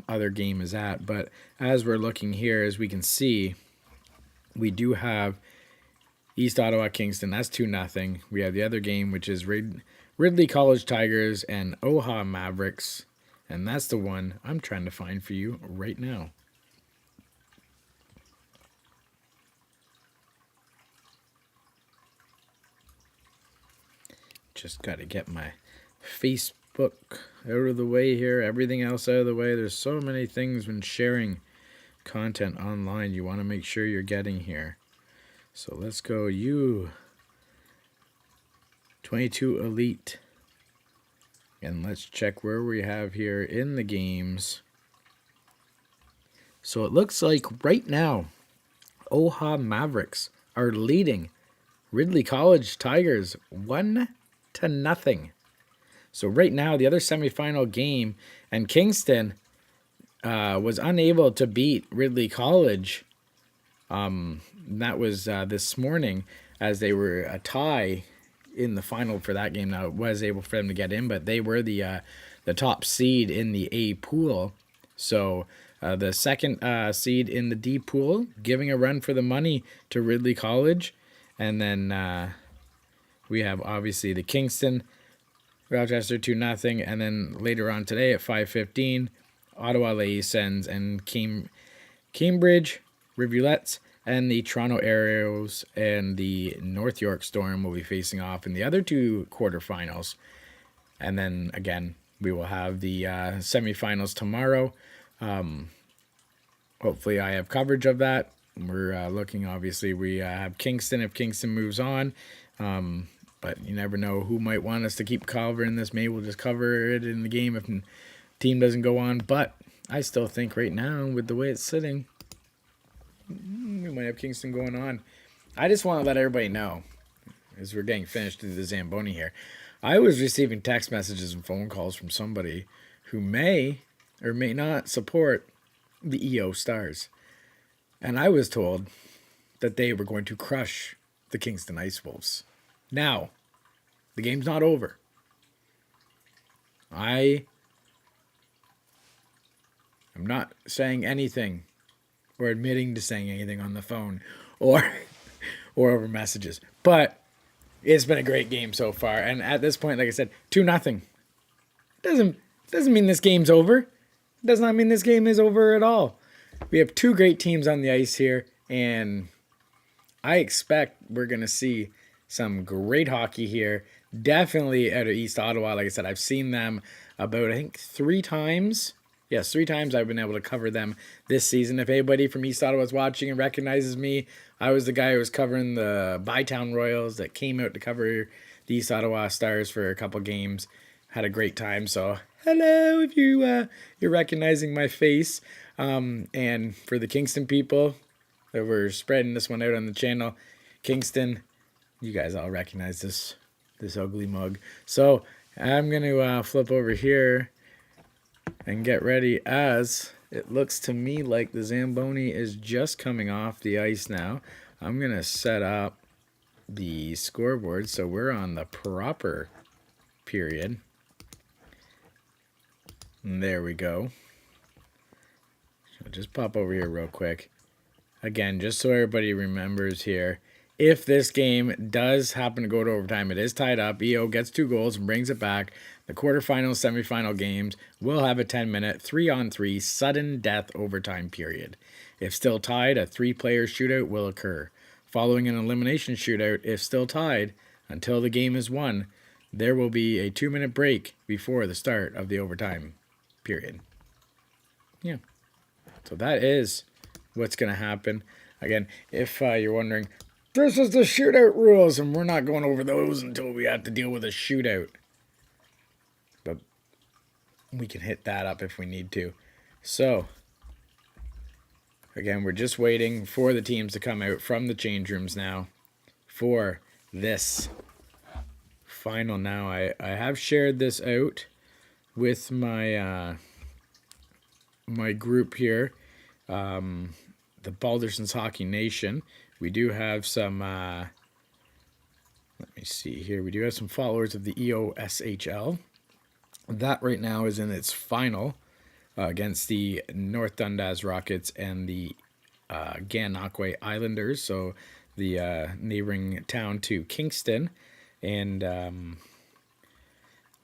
other game is at. But as we're looking here, as we can see, we do have East Ottawa Kingston. That's 2-0. We have the other game, which is Ridley College Tigers and OWHA Mavericks, and that's the one I'm trying to find for you right now. Just got to get my Facebook out of the way here, everything else out of the way. There's so many things when sharing content online you want to make sure you're getting here. So let's go U22 Elite. And let's check where we have here in the games. So it looks like right now, OWHA Mavericks are leading Ridley College Tigers 1-0. So right now, the other semifinal game, and Kingston was unable to beat Ridley College. That was this morning, as they were a tie in the final for that game. Now, it was able for them to get in, but they were the top seed in the A pool. So the second seed in the D pool, giving a run for the money to Ridley College. And then we have, obviously, the Kingston, Rochester 2-0. And then later on today at 5:15, Ottawa Les Sens and Cambridge Rivulets and the Toronto Arrows and the North York Storm will be facing off in the other two quarterfinals. And then, again, we will have the semifinals tomorrow. Hopefully I have coverage of that. We're looking, obviously, we have Kingston if Kingston moves on. But you never know who might want us to keep covering this. Maybe we'll just cover it in the game if the team doesn't go on. But I still think right now, with the way it's sitting, we might have Kingston going on. I just want to let everybody know, as we're getting finished through the Zamboni here, I was receiving text messages and phone calls from somebody who may or may not support the EO Stars. And I was told that they were going to crush the Kingston Ice Wolves. Now, the game's not over. I am not saying anything or admitting to saying anything on the phone or over messages. But it's been a great game so far. And at this point, like I said, 2-0. Doesn't mean this game's over. It does not mean this game is over at all. We have two great teams on the ice here, and I expect we're going to see some great hockey here. Definitely out of East Ottawa. Like I said, I've seen them about, I think, 3 times. Yes, 3 times I've been able to cover them this season. If anybody from East Ottawa is watching and recognizes me, I was the guy who was covering the Bytown Royals that came out to cover the East Ottawa Stars for a couple games. Had a great time, so hello, if you're recognizing my face. And for the Kingston people that we're spreading this one out on the channel, Kingston, you guys all recognize this ugly mug. So I'm gonna flip over here and get ready, as it looks to me like the Zamboni is just coming off the ice now. I'm gonna set up the scoreboard so we're on the proper period. And there we go. So just pop over here real quick. Again, just so everybody remembers here, if this game does happen to go to overtime, it is tied up. EO gets 2 goals and brings it back. The quarterfinal, semifinal games will have a 10-minute 3-on-3 sudden death overtime period. If still tied, a 3-player shootout will occur. Following an elimination shootout, if still tied, until the game is won, there will be a 2-minute break before the start of the overtime period. Yeah. So that is what's going to happen. Again, if you're wondering, this is the shootout rules, and we're not going over those until we have to deal with a shootout. But we can hit that up if we need to. So, again, we're just waiting for the teams to come out from the change rooms now for this final. Now, I have shared this out with my my group here, the Balderson's Hockey Nation. We do have some, let me see here, we do have some followers of the EOSHL. That right now is in its final against the North Dundas Rockets and the Gananoque Islanders, so the neighboring town to Kingston. And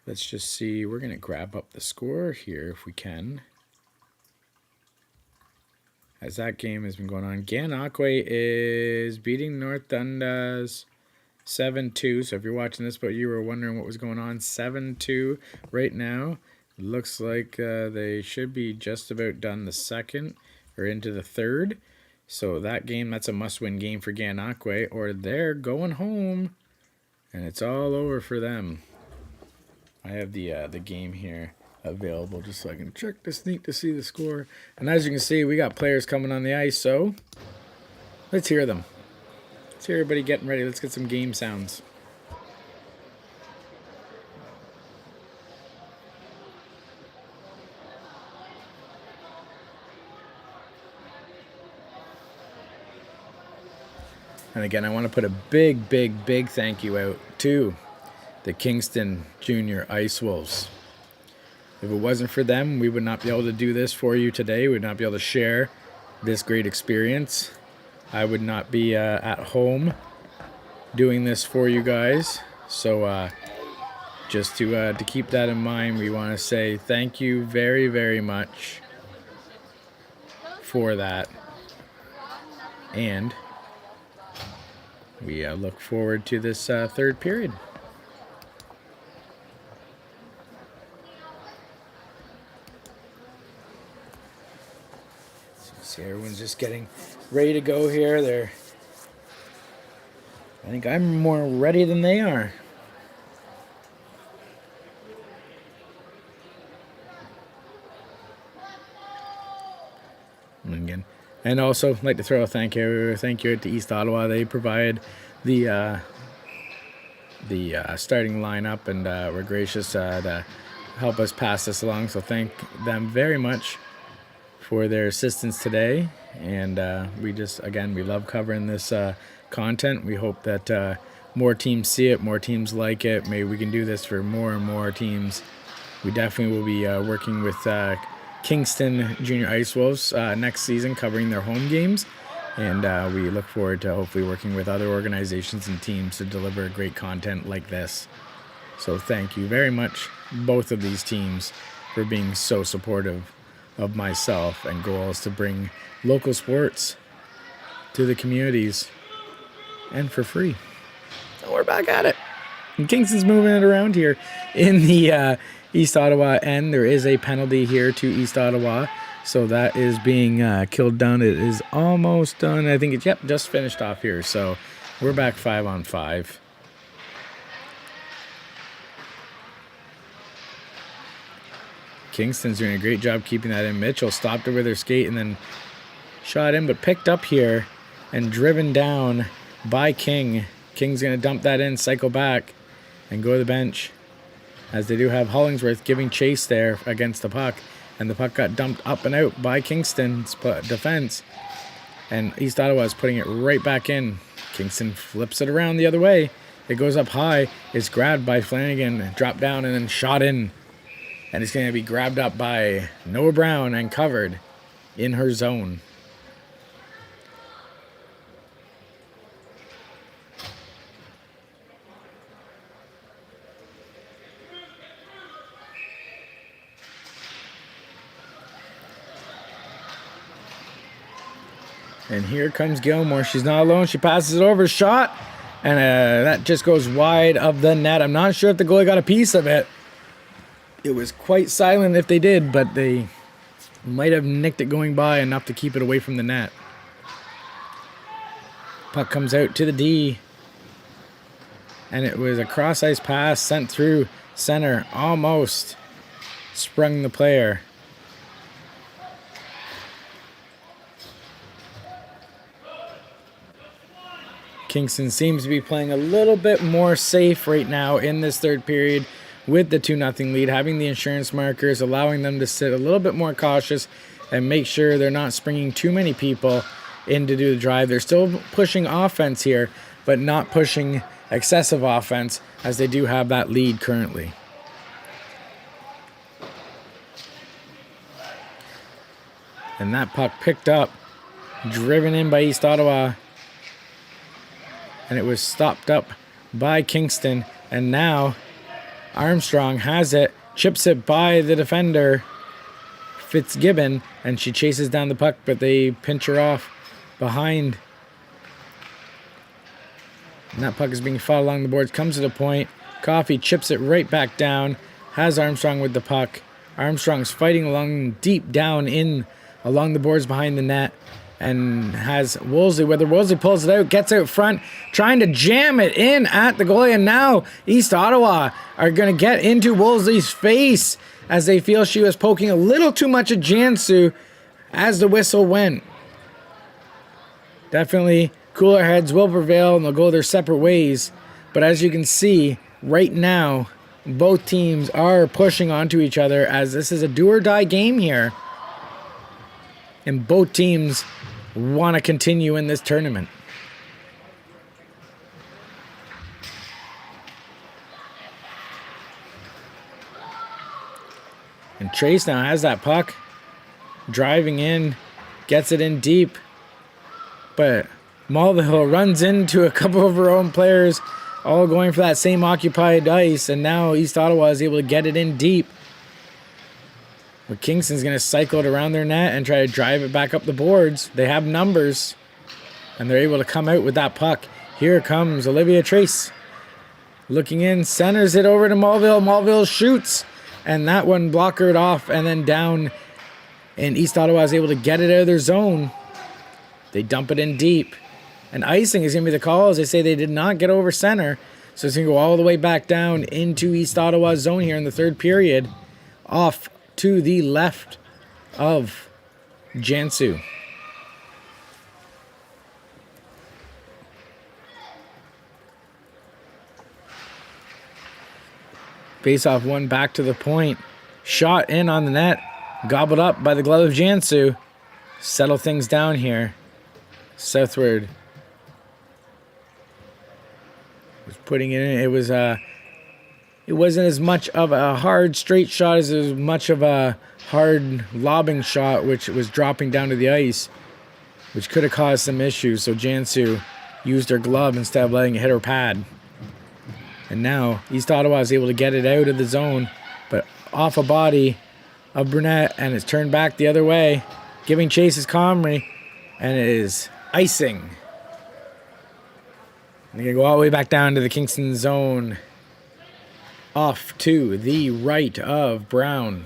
let's just see, we're going to grab up the score here if we can, as that game has been going on. Gananoque is beating North Dundas 7-2. So if you're watching this but you were wondering what was going on, 7-2 right now. Looks like they should be just about done the second or into the third. So that game, that's a must-win game for Gananoque, or they're going home and it's all over for them. I have the game here available just so I can check the sneak to see the score. And as you can see, we got players coming on the ice, so let's hear them. Let's hear everybody getting ready. Let's get some game sounds. And again, I want to put a big thank you out to the Kingston Junior Ice Wolves. If it wasn't for them, we would not be able to do this for you today. We would not be able to share this great experience. I would not be at home doing this for you guys. So just to keep that in mind, we want to say thank you very much for that. And we look forward to this third period. So everyone's just getting ready to go here. I think I'm more ready than they are. And again, and also I'd like to throw a thank you to East Ottawa. They provide the starting lineup and were gracious to help us pass this along. So thank them very much for their assistance today. And we love covering this content. We hope that more teams see it, more teams like it. Maybe we can do this for more and more teams. We definitely will be working with Kingston Junior Ice Wolves next season, covering their home games. And we look forward to hopefully working with other organizations and teams to deliver great content like this. So thank you very much, both of these teams, for being so supportive of myself and goals to bring local sports to the communities and for free. So we're back at it. And Kingston's moving it around here in the East Ottawa end. There is a penalty here to East Ottawa, so that is being killed down. It is almost done. I think it's just finished off here. So we're back 5-on-5. Kingston's doing a great job keeping that in. Mitchell stopped her with her skate and then shot in, but picked up here and driven down by King. King's going to dump that in, cycle back, and go to the bench, as they do have Hollingsworth giving chase there against the puck. And the puck got dumped up and out by Kingston's defense. And East Ottawa is putting it right back in. Kingston flips it around the other way. It goes up high. It's grabbed by Flanagan, dropped down, and then shot in. And it's going to be grabbed up by Noah Brown and covered in her zone. And here comes Gilmore. She's not alone. She passes it over. Shot. And that just goes wide of the net. I'm not sure if the goalie got a piece of it. It was quite silent if they did, but they might have nicked it going by enough to keep it away from the net. Puck comes out to the D. And it was a cross-ice pass sent through center. Almost sprung the player. Kingston seems to be playing a little bit more safe right now in this third period with the 2-0 lead, having the insurance markers, allowing them to sit a little bit more cautious and make sure they're not springing too many people in to do the drive. They're still pushing offense here, but not pushing excessive offense, as they do have that lead currently. And that puck picked up, driven in by East Ottawa. And it was stopped up by Kingston. And now Armstrong has it, chips it by the defender, Fitzgibbon, and she chases down the puck, but they pinch her off behind. And that puck is being fought along the boards, comes to the point. Coffey chips it right back down, has Armstrong with the puck. Armstrong's fighting along deep down in along the boards behind the net. And has Woolsey, whether Woolsey pulls it out, gets out front, trying to jam it in at the goalie. And now East Ottawa are going to get into Woolsey's face as they feel she was poking a little too much at Jansu as the whistle went. Definitely cooler heads will prevail and they'll go their separate ways. But as you can see, right now, both teams are pushing onto each other as this is a do-or-die game here. And both teams want to continue in this tournament. And Trace now has that puck, driving in, gets it in deep. But Mulvihill runs into a couple of her own players, all going for that same occupied ice. And now East Ottawa is able to get it in deep. But Kingston's going to cycle it around their net and try to drive it back up the boards. They have numbers, and they're able to come out with that puck. Here comes Olivia Trace. Looking in, centers it over to Mulvihill. Mulvihill shoots, and that one blockered off and then down. And East Ottawa is able to get it out of their zone. They dump it in deep. And icing is going to be the call, as they say they did not get over center. So it's going to go all the way back down into East Ottawa's zone here in the third period. Off to the left of Jansu. Face-off one back to the point. Shot in on the net. Gobbled up by the glove of Jansu. Settle things down here. Southward was putting it in. It wasn't as much of a hard straight shot as it was much of a hard lobbing shot, which was dropping down to the ice, which could have caused some issues. So Jansu used her glove instead of letting it hit her pad. And now East Ottawa is able to get it out of the zone, but off a body of Burnett, and it's turned back the other way. Giving chase is Comrie, and it is icing. And they're going to go all the way back down to the Kingston zone. Off to the right of Brown.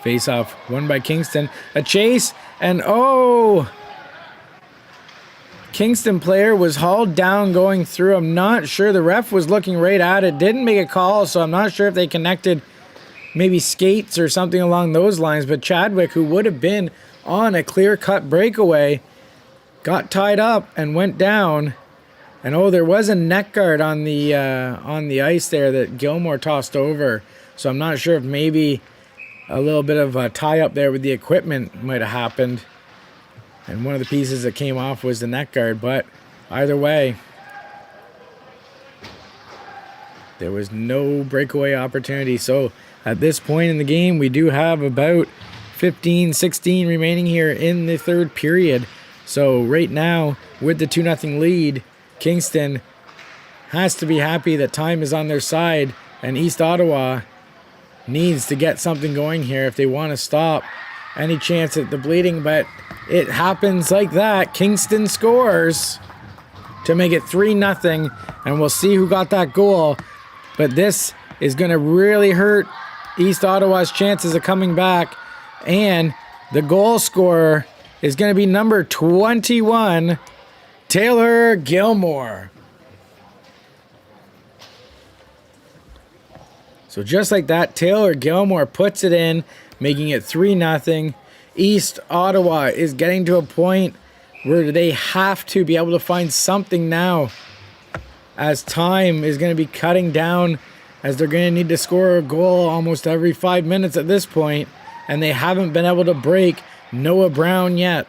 Face-off won by Kingston. A chase, and oh! Kingston player was hauled down going through. I'm not sure. The ref was looking right at it. Didn't make a call, so I'm not sure if they connected maybe skates or something along those lines. But Chadwick, who would have been on a clear-cut breakaway, got tied up and went down. And oh, there was a neck guard on the ice there that Gilmore tossed over. So I'm not sure if maybe a little bit of a tie-up there with the equipment might have happened. And one of the pieces that came off was the neck guard. But either way, there was no breakaway opportunity. So at this point in the game, we do have about 15-16 remaining here in the third period. So right now, with the 2-0 lead, Kingston has to be happy that time is on their side, and East Ottawa needs to get something going here if they want to stop any chance at the bleeding. But it happens like that. Kingston scores to make it 3-0, and we'll see who got that goal. But this is going to really hurt East Ottawa's chances of coming back, and the goal scorer is going to be number 21, Taylor Gilmore. So just like that, Taylor Gilmore puts it in, making it 3-0. East Ottawa is getting to a point where they have to be able to find something now, as time is going to be cutting down, as they're going to need to score a goal almost every 5 minutes at this point, and they haven't been able to break Noah Brown yet.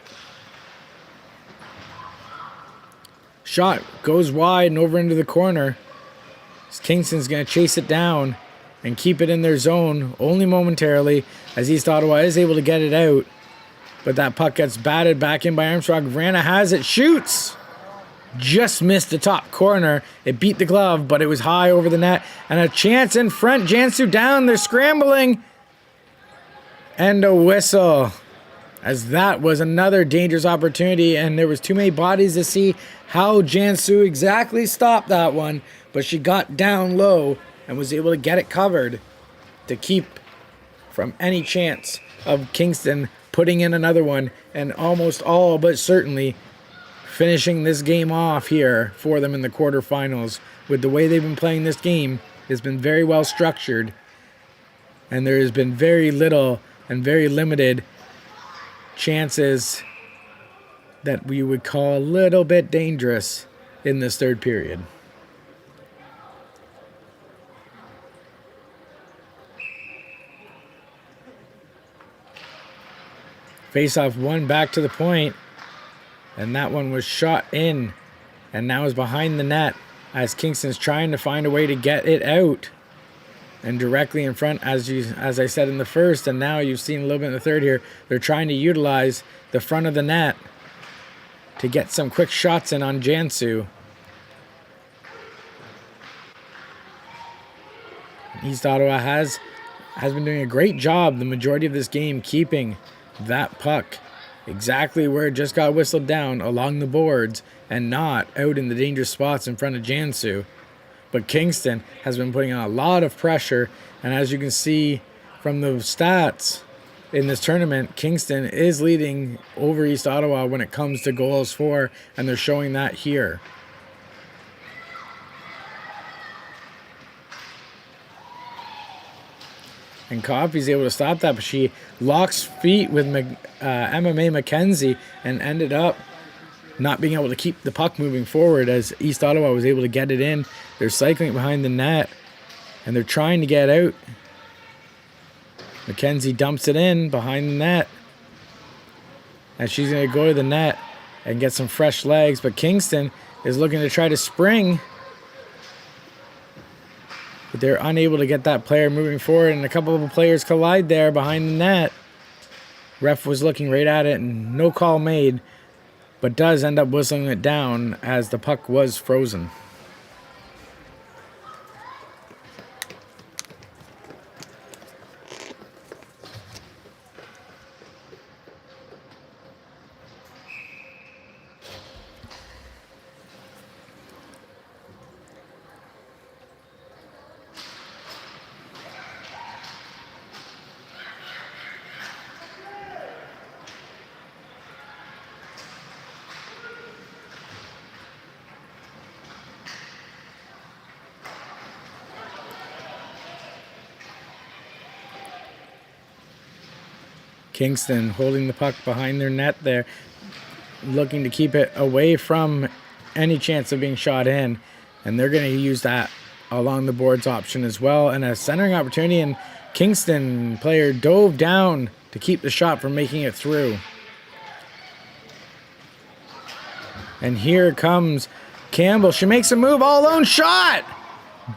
Shot goes wide and over into the corner. Kingston's going to chase it down and keep it in their zone only momentarily, as East Ottawa is able to get it out. But that puck gets batted back in by Armstrong. Vrana has it, shoots! Just missed the top corner. It beat the glove, but it was high over the net. And a chance in front. Jansu down. They're scrambling. And a whistle, as that was another dangerous opportunity, and there was too many bodies to see how Jansu exactly stopped that one. But she got down low and was able to get it covered to keep from any chance of Kingston putting in another one, and almost all but certainly finishing this game off here for them in the quarterfinals. With the way they've been playing this game, it's been very well structured, and there has been very little and very limited chances that we would call a little bit dangerous in this third period. Face-off one back to the point, and that one was shot in, and now is behind the net as Kingston's trying to find a way to get it out. And directly in front, as I said in the first, and now you've seen a little bit in the third here, they're trying to utilize the front of the net to get some quick shots in on Jansu. East Ottawa has been doing a great job the majority of this game keeping that puck exactly where it just got whistled down along the boards and not out in the dangerous spots in front of Jansu. But Kingston has been putting on a lot of pressure, and as you can see from the stats in this tournament, Kingston is leading over East Ottawa when it comes to goals for, and they're showing that here. And Coffey's able to stop that, but she locks feet with MMA McKenzie and ended up not being able to keep the puck moving forward, as East Ottawa was able to get it in. They're cycling it behind the net, and they're trying to get out. McKenzie dumps it in behind the net, and she's going to go to the net and get some fresh legs, but Kingston is looking to try to spring, but they're unable to get that player moving forward, and a couple of players collide there behind the net. Ref was looking right at it, and no call made, but does end up whistling it down as the puck was frozen. Kingston holding the puck behind their net there, looking to keep it away from any chance of being shot in. And they're going to use that along the boards option as well. And a centering opportunity, and Kingston player dove down to keep the shot from making it through. And here comes Campbell. She makes a move, all alone shot.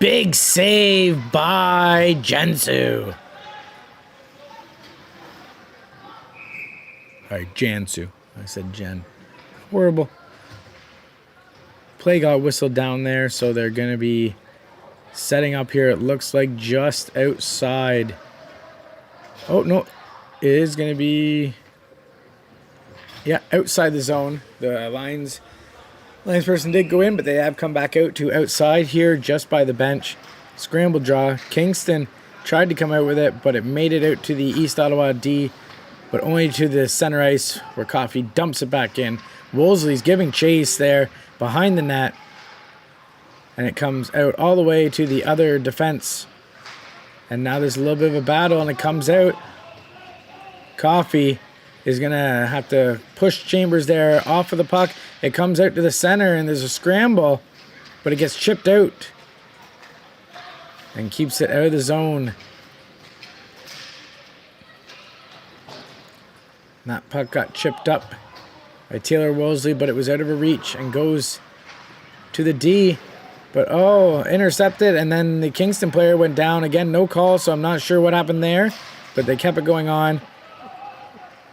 Big save by Jansu. All right, Jansu. I said Jen. Horrible. Play got whistled down there, so they're going to be setting up here. It looks like just outside. Oh, no. It is going to be, yeah, outside the zone. The lines person did go in, but they have come back out to outside here just by the bench. Scramble draw. Kingston tried to come out with it, but it made it out to the East Ottawa D, but only to the center ice where Coffey dumps it back in. Wolseley's giving chase there behind the net, and it comes out all the way to the other defense. And now there's a little bit of a battle, and it comes out. Coffey is going to have to push Chambers there off of the puck. It comes out to the center, and there's a scramble, but it gets chipped out and keeps it out of the zone. And that puck got chipped up by Taylor Wolseley, but it was out of her reach and goes to the D. But, oh, intercepted, and then the Kingston player went down. Again, no call, so I'm not sure what happened there, but they kept it going on.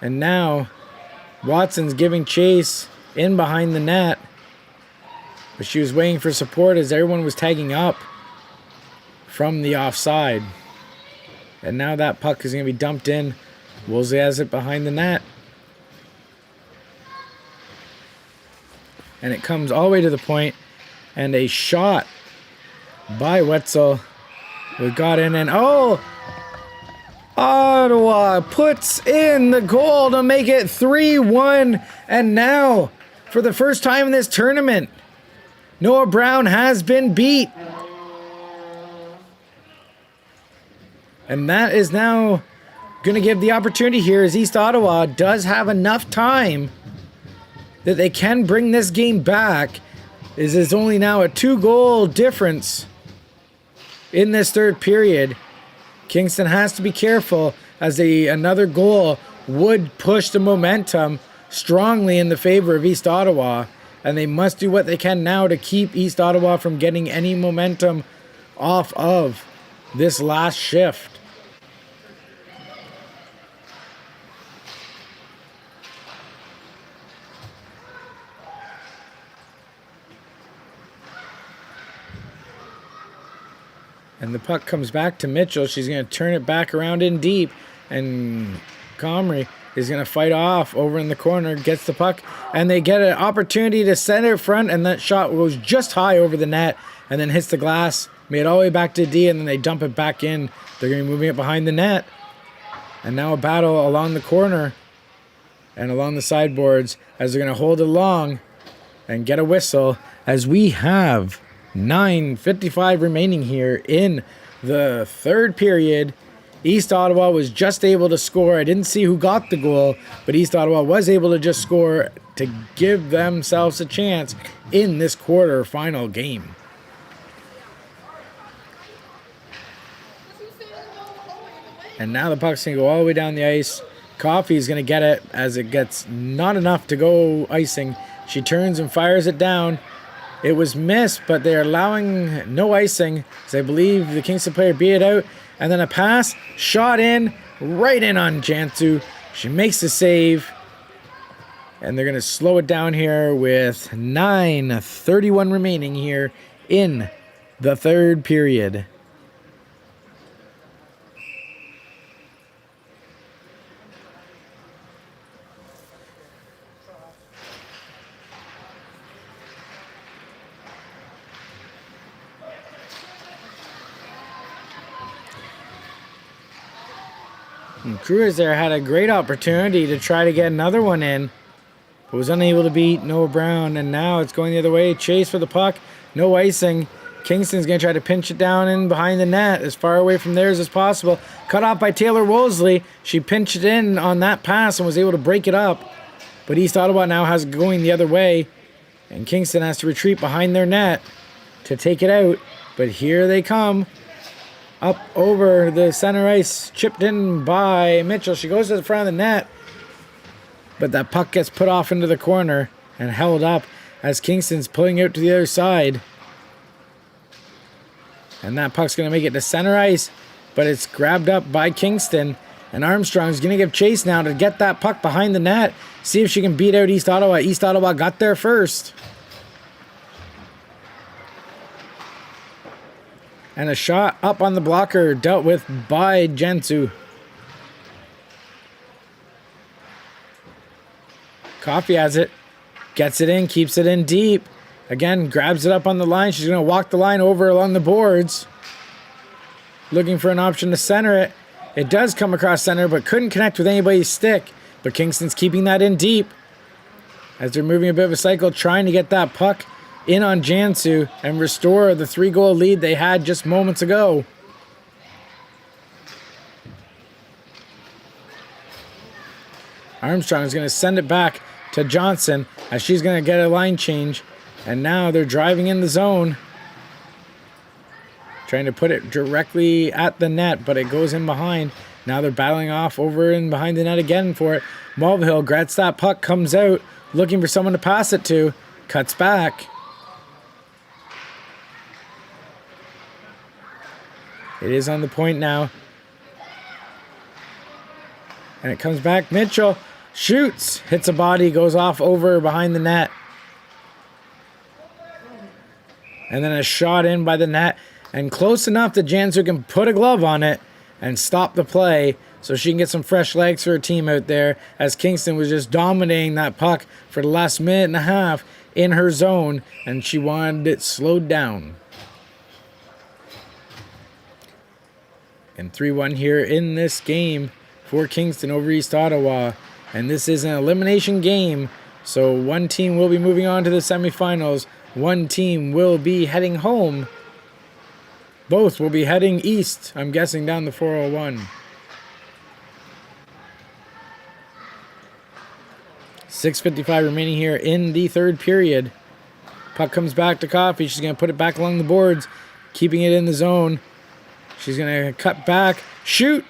And now Watson's giving chase in behind the net, but she was waiting for support as everyone was tagging up from the offside. And now that puck is going to be dumped in. Wolseley has it behind the net. And it comes all the way to the point, and a shot by Wetzel got in, and oh! Ottawa puts in the goal to make it 3-1. And now, for the first time in this tournament, Noah Brown has been beat. And that is now going to give the opportunity here, as East Ottawa does have enough time that they can bring this game back. It's only now a 2-goal difference in this third period. Kingston has to be careful, as another goal would push the momentum strongly in the favor of East Ottawa, and they must do what they can now to keep East Ottawa from getting any momentum off of this last shift. And the puck comes back to Mitchell. She's going to turn it back around in deep. And Comrie is going to fight off over in the corner, gets the puck, and they get an opportunity to center front, and that shot goes just high over the net and then hits the glass, made it all the way back to D, and then they dump it back in. They're going to be moving it behind the net. And now a battle along the corner and along the sideboards as they're going to hold it long and get a whistle, as we have 9:55 remaining here in the third period. East Ottawa was just able to score. I didn't see who got the goal, but East Ottawa was able to just score to give themselves a chance in this quarter-final game. And now the puck's going to go all the way down the ice. Coffey's going to get it as it gets not enough to go icing. She turns and fires it down. It was missed, but they're allowing no icing, as I believe the Kingston player beat it out. And then a pass, shot in, right in on Jansu. She makes the save. And they're going to slow it down here with 9:31 remaining here in the third period. And Cruz there had a great opportunity to try to get another one in, but was unable to beat Noah Brown. And now it's going the other way. Chase for the puck. No icing. Kingston's going to try to pinch it down in behind the net as far away from theirs as possible. Cut off by Taylor Wolseley. She pinched it in on that pass and was able to break it up. But East Ottawa now has it going the other way. And Kingston has to retreat behind their net to take it out. But here they come. Up over the center ice. Chipped in by Mitchell. She goes to the front of the net. But that puck gets put off into the corner and held up as Kingston's pulling out to the other side. And that puck's going to make it to center ice. But it's grabbed up by Kingston. And Armstrong's going to give chase now to get that puck behind the net. See if she can beat out East Ottawa. East Ottawa got there first. And a shot up on the blocker dealt with by Jensu. Coffey has it. Gets it in. Keeps it in deep. Again, grabs it up on the line. She's going to walk the line over along the boards. Looking for an option to center it. It does come across center, but couldn't connect with anybody's stick. But Kingston's keeping that in deep. As they're moving a bit of a cycle, trying to get that puck in on Jansu and restore the 3-goal lead they had just moments ago. Armstrong is going to send it back to Johnson as she's going to get a line change. And now they're driving in the zone. Trying to put it directly at the net, but it goes in behind. Now they're battling off over and behind the net again for it. Mulvihill gets that puck, comes out, looking for someone to pass it to. Cuts back. It is on the point now. And it comes back. Mitchell shoots. Hits a body. Goes off over behind the net. And then a shot in by the net. And close enough that Jansu can put a glove on it and stop the play so she can get some fresh legs for her team out there, as Kingston was just dominating that puck for the last minute and a half in her zone, and she wanted it slowed down. And 3-1 here in this game for Kingston over East Ottawa. And this is an elimination game, so one team will be moving on to the semifinals. One team will be heading home. Both will be heading east, I'm guessing, down the 401. 6:55 remaining here in the third period. Puck comes back to Coffey. She's going to put it back along the boards, keeping it in the zone. She's going to cut back, shoot.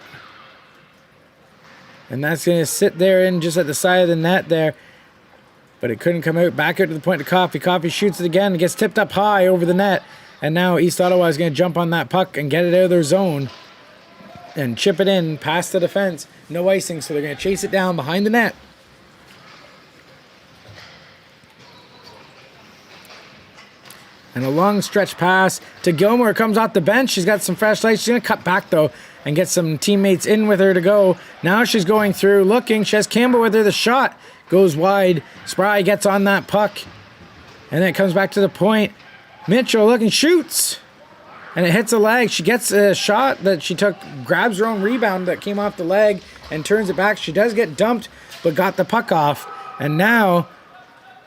And that's going to sit there in just at the side of the net there. But it couldn't come out. Back out to the point to Coffey. Coffey shoots it again. It gets tipped up high over the net. And now East Ottawa is going to jump on that puck and get it out of their zone. And chip it in past the defense. No icing, so they're going to chase it down behind the net. And a long stretch pass to Gilmore. Comes off the bench. She's got some fresh legs. She's going to cut back, though, and get some teammates in with her to go. Now she's going through, looking. She has Campbell with her. The shot goes wide. Spry gets on that puck. And then it comes back to the point. Mitchell looking, shoots. And it hits a leg. She gets a shot that she took, grabs her own rebound that came off the leg and turns it back. She does get dumped, but got the puck off. And now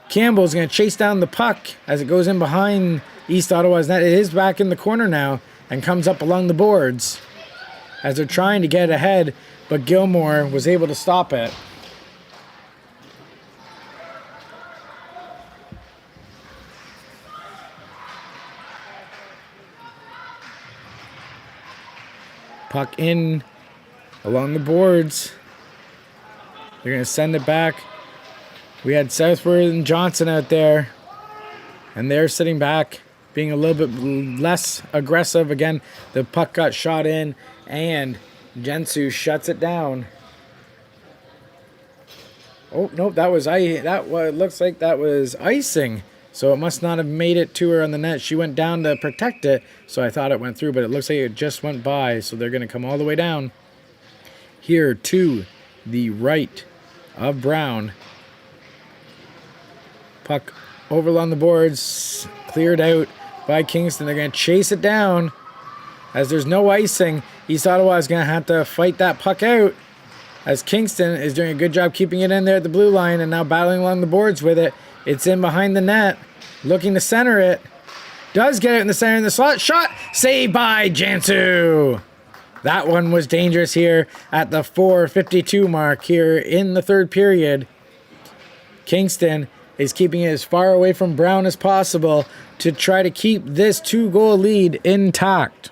Campbell's going to chase down the puck as it goes in behind East Ottawa's net. It is back in the corner now and comes up along the boards as they're trying to get ahead, but Gilmore was able to stop it. Puck in along the boards. They're going to send it back. We had Southward and Johnson out there, and they're sitting back, being a little bit less aggressive. Again, the puck got shot in, and Jensu shuts it down. Oh, nope, looks like that was icing. So it must not have made it to her on the net. She went down to protect it, so I thought it went through, but it looks like it just went by, so they're going to come all the way down here to the right of Brown. Puck over along the boards, cleared out by Kingston. They're going to chase it down as there's no icing. East Ottawa is going to have to fight that puck out as Kingston is doing a good job keeping it in there at the blue line and now battling along the boards with it. It's in behind the net, looking to center it. Does get it in the center in the slot. Shot saved by Jansu. That one was dangerous here at the 4:52 mark here in the third period. Kingston is keeping it as far away from Brown as possible to try to keep this 2-goal lead intact.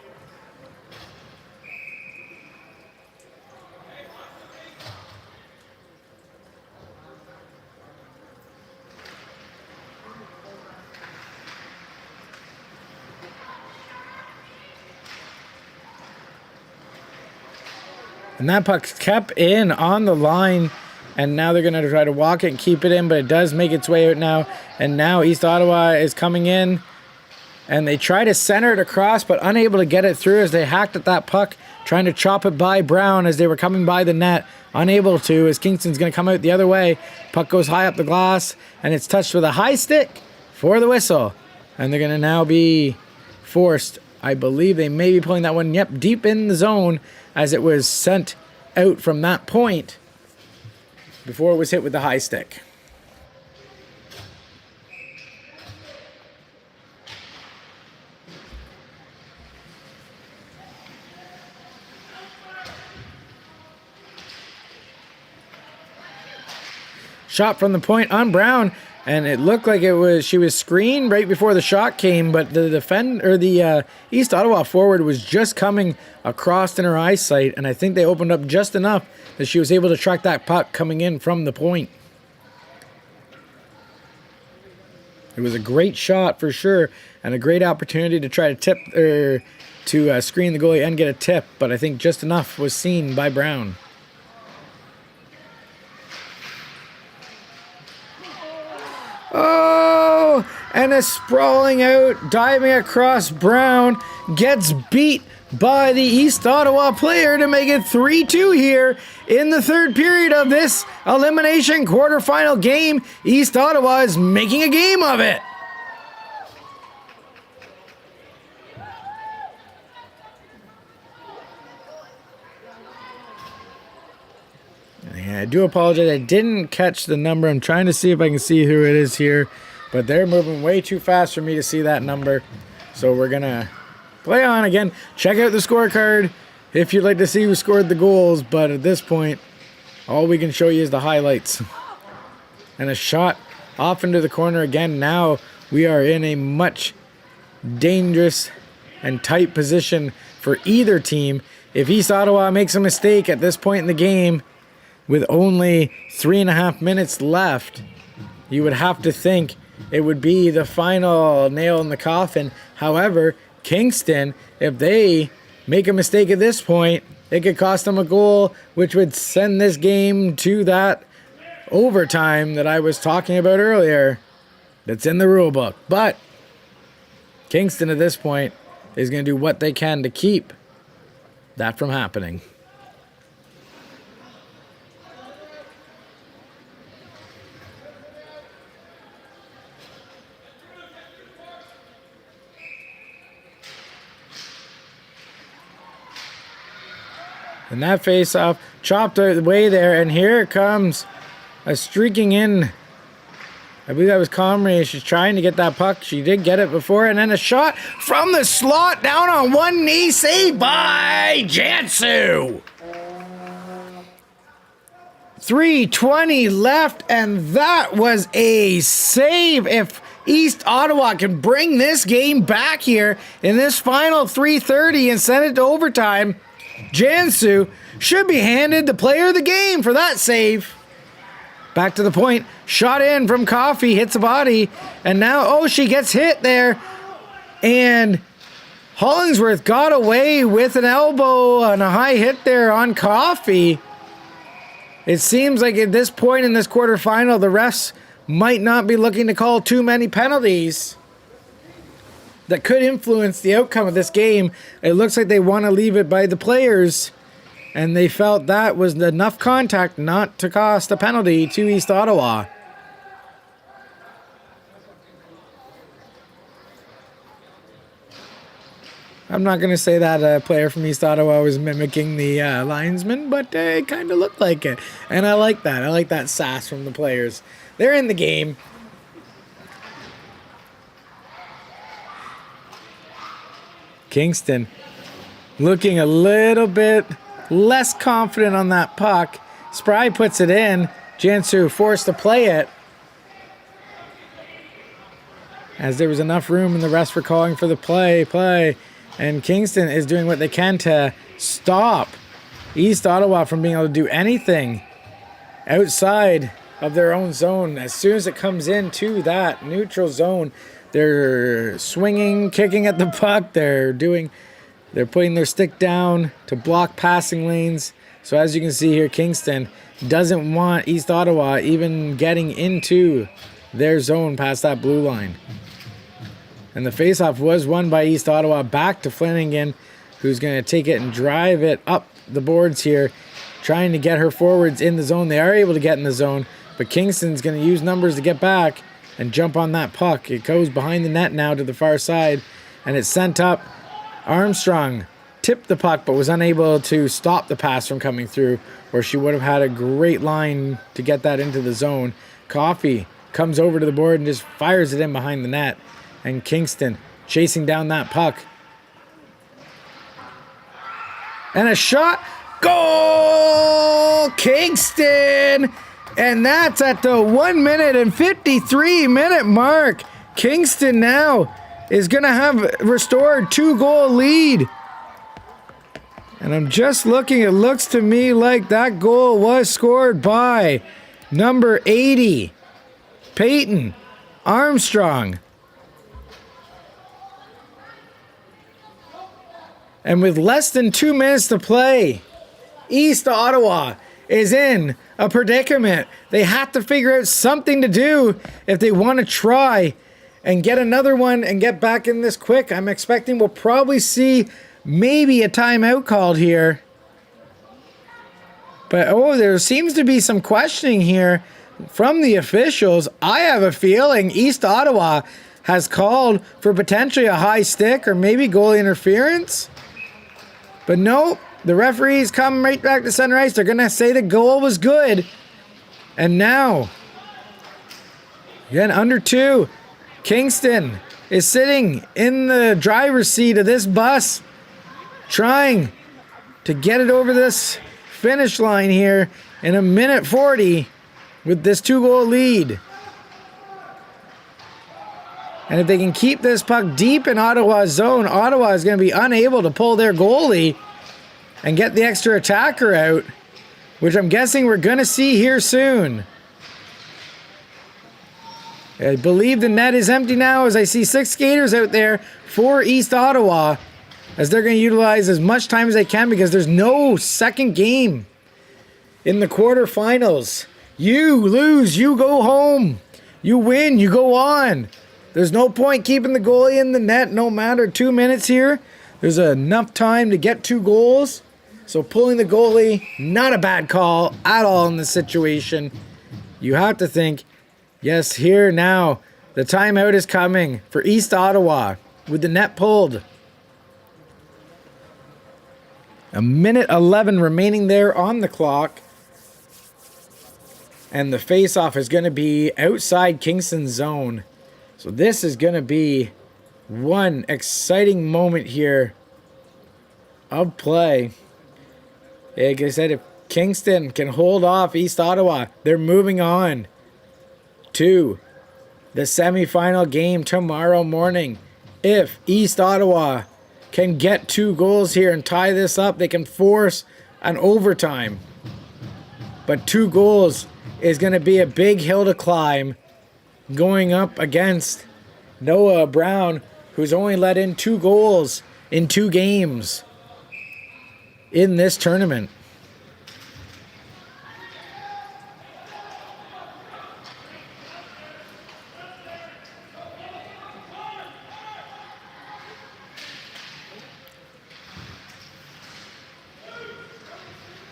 And that puck's kept in on the line. And now they're going to try to walk it and keep it in. But it does make its way out now. And now East Ottawa is coming in. And they try to center it across, but unable to get it through as they hacked at that puck. Trying to chop it by Brown as they were coming by the net. Unable to, as Kingston's going to come out the other way. Puck goes high up the glass. And it's touched with a high stick for the whistle. And they're going to now be forced. I believe they may be pulling that one, deep in the zone. As it was sent out from that point before it was hit with the high stick. Shot from the point on Brown, and it looked like she was screened right before the shot came, but the East Ottawa forward was just coming across in her eyesight, and I think they opened up just enough that she was able to track that puck coming in from the point. It was a great shot for sure, and a great opportunity to try to tip to screen the goalie and get a tip, but I think just enough was seen by Brown. Oh, and a sprawling out, diving across Brown, gets beat by the East Ottawa player to make it 3-2 here in the third period of this elimination quarterfinal game. East Ottawa is making a game of it. I do apologize. I didn't catch the number. I'm trying to see if I can see who it is here. But they're moving way too fast for me to see that number. So we're going to play on again. Check out the scorecard if you'd like to see who scored the goals. But at this point, all we can show you is the highlights. And a shot off into the corner again. Now we are in a much dangerous and tight position for either team. If East Ottawa makes a mistake at this point in the game, with only 3.5 minutes left, you would have to think it would be the final nail in the coffin. However, Kingston, if they make a mistake at this point, it could cost them a goal, which would send this game to that overtime that I was talking about earlier that's in the rule book. But Kingston at this point is going to do what they can to keep that from happening. And that face-off chopped away there, and here it comes. A streaking in. I believe that was Comrie. She's trying to get that puck. She did get it before, and then a shot from the slot down on one knee, saved by Jansu. 3:20 left, and that was a save. If East Ottawa can bring this game back here in this final 3:30 and send it to overtime, Jansu should be handed the player of the game for that save. Back to the point. Shot in from Coffey. Hits the body. And now, she gets hit there. And Hollingsworth got away with an elbow and a high hit there on Coffey. It seems like at this point in this quarterfinal, the refs might not be looking to call too many penalties that could influence the outcome of this game. It looks like they want to leave it by the players, and they felt that was enough contact not to cost a penalty to East Ottawa. I'm not going to say that a player from East Ottawa was mimicking the linesman, but it kind of looked like it. And I like that. I like that sass from the players. They're in the game. Kingston looking a little bit less confident on that puck. Spry puts it in. Jansu forced to play it, as there was enough room and the rest were calling for the play. And Kingston is doing what they can to stop East Ottawa from being able to do anything outside of their own zone. As soon as it comes into that neutral zone, they're swinging, kicking at the puck. They're putting their stick down to block passing lanes. So as you can see here, Kingston doesn't want East Ottawa even getting into their zone past that blue line. And the faceoff was won by East Ottawa, back to Flanagan, who's going to take it and drive it up the boards here, trying to get her forwards in the zone. They are able to get in the zone, but Kingston's going to use numbers to get back and jump on that puck. It goes behind the net now to the far side, and it's sent up. Armstrong tipped the puck, but was unable to stop the pass from coming through, or she would have had a great line to get that into the zone. Coffey comes over to the board and just fires it in behind the net. And Kingston chasing down that puck. And a shot. Goal! Kingston! And that's at the 1 minute and 53 minute mark. Kingston now is going to have restored 2-goal lead. And I'm just looking. It looks to me like that goal was scored by number 80, Peyton Armstrong. And with less than 2 minutes to play, East Ottawa is in a predicament. They have to figure out something to do if they want to try and get another one and get back in this quick. I'm expecting we'll probably see maybe a timeout called here. But, there seems to be some questioning here from the officials. I have a feeling East Ottawa has called for potentially a high stick or maybe goalie interference. But no, the referees come right back to center ice. They're going to say the goal was good. And now, again, under 2, Kingston is sitting in the driver's seat of this bus, trying to get it over this finish line here in 1:40 with this 2-goal lead. And if they can keep this puck deep in Ottawa's zone, Ottawa is going to be unable to pull their goalie and get the extra attacker out, which I'm guessing we're going to see here soon. I believe the net is empty now, as I see 6 skaters out there for East Ottawa, as they're going to utilize as much time as they can because there's no second game in the quarterfinals. You lose, you go home. You win, you go on. There's no point keeping the goalie in the net no matter 2 minutes here. There's enough time to get 2 goals. So pulling the goalie, not a bad call at all in this situation. You have to think, yes, here now, the timeout is coming for East Ottawa with the net pulled. 1:11 remaining there on the clock. And the face-off is going to be outside Kingston's zone. So this is going to be one exciting moment here of play. Like I said, if Kingston can hold off East Ottawa, they're moving on to the semifinal game tomorrow morning. If East Ottawa can get 2 goals here and tie this up, they can force an overtime. But 2 goals is going to be a big hill to climb, going up against Noah Brown, who's only let in 2 goals in 2 games in this tournament.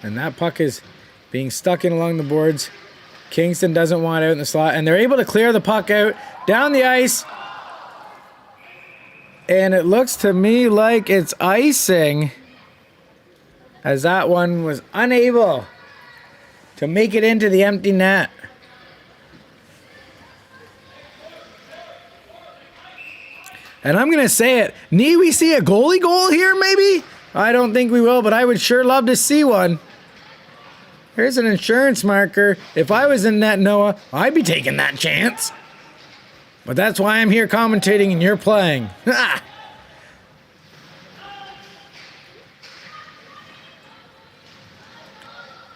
And that puck is being stuck in along the boards. Kingston doesn't want it out in the slot, and they're able to clear the puck out down the ice. And it looks to me like it's icing, as that one was unable to make it into the empty net. And I'm going to say it. Need we see a goalie goal here, maybe? I don't think we will, but I would sure love to see one. Here's an insurance marker. If I was in net, Noah, I'd be taking that chance. But that's why I'm here commentating and you're playing. Ha!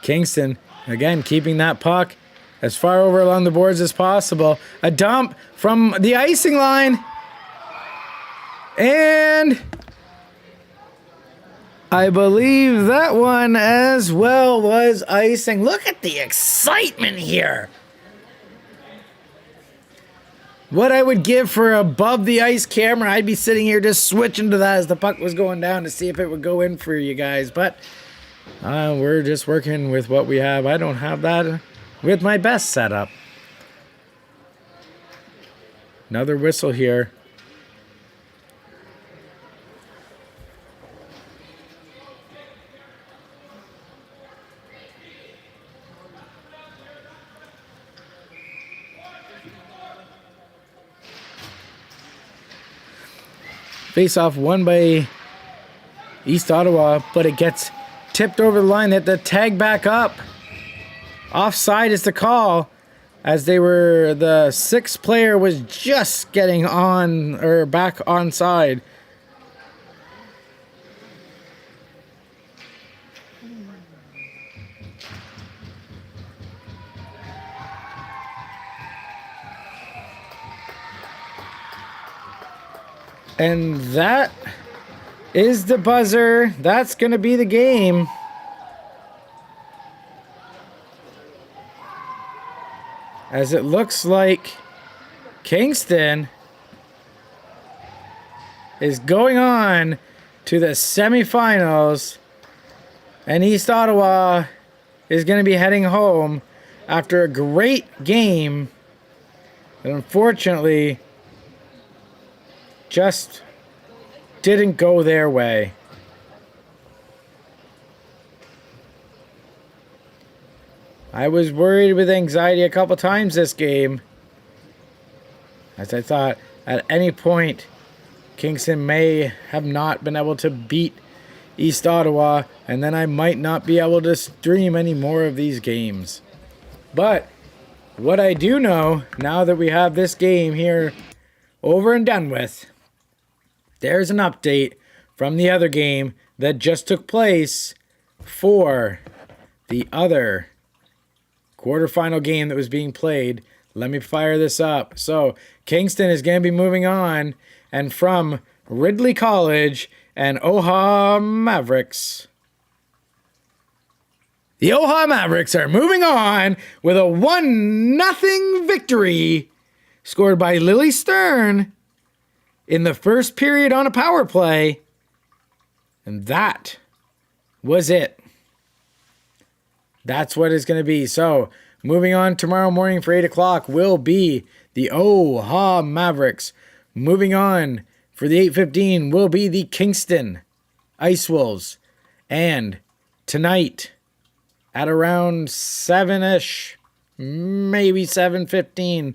Kingston, again, keeping that puck as far over along the boards as possible. A dump from the icing line. And I believe that one as well was icing. Look at the excitement here. What I would give for above the ice camera, I'd be sitting here just switching to that as the puck was going down to see if it would go in for you guys. But we're just working with what we have. I don't have that with my best setup. Another whistle here. Face-off won by East Ottawa, but it gets tipped over the line. They have to tag back up. Offside is the call, as the sixth player was just getting on or back onside. And that is the buzzer. That's going to be the game. As it looks like Kingston is going on to the semifinals. And East Ottawa is going to be heading home after a great game. But unfortunately, just didn't go their way. I was worried with anxiety a couple times this game, as I thought at any point Kingston may have not been able to beat East Ottawa, and then I might not be able to stream any more of these games. But what I do know, now that we have this game here over and done with, there's an update from the other game that just took place for the other quarterfinal game that was being played. Let me fire this up. So Kingston is going to be moving on, and from Ridley College and OWHA Mavericks. The OWHA Mavericks are moving on with a 1-0 victory scored by Lily Stern in the first period on a power play. And that was it. That's what it's going to be. So, moving on tomorrow morning for 8 o'clock will be the OWHA Mavericks. Moving on for the 8:15 will be the Kingston Ice Wolves. And tonight at around 7-ish, maybe 7:15,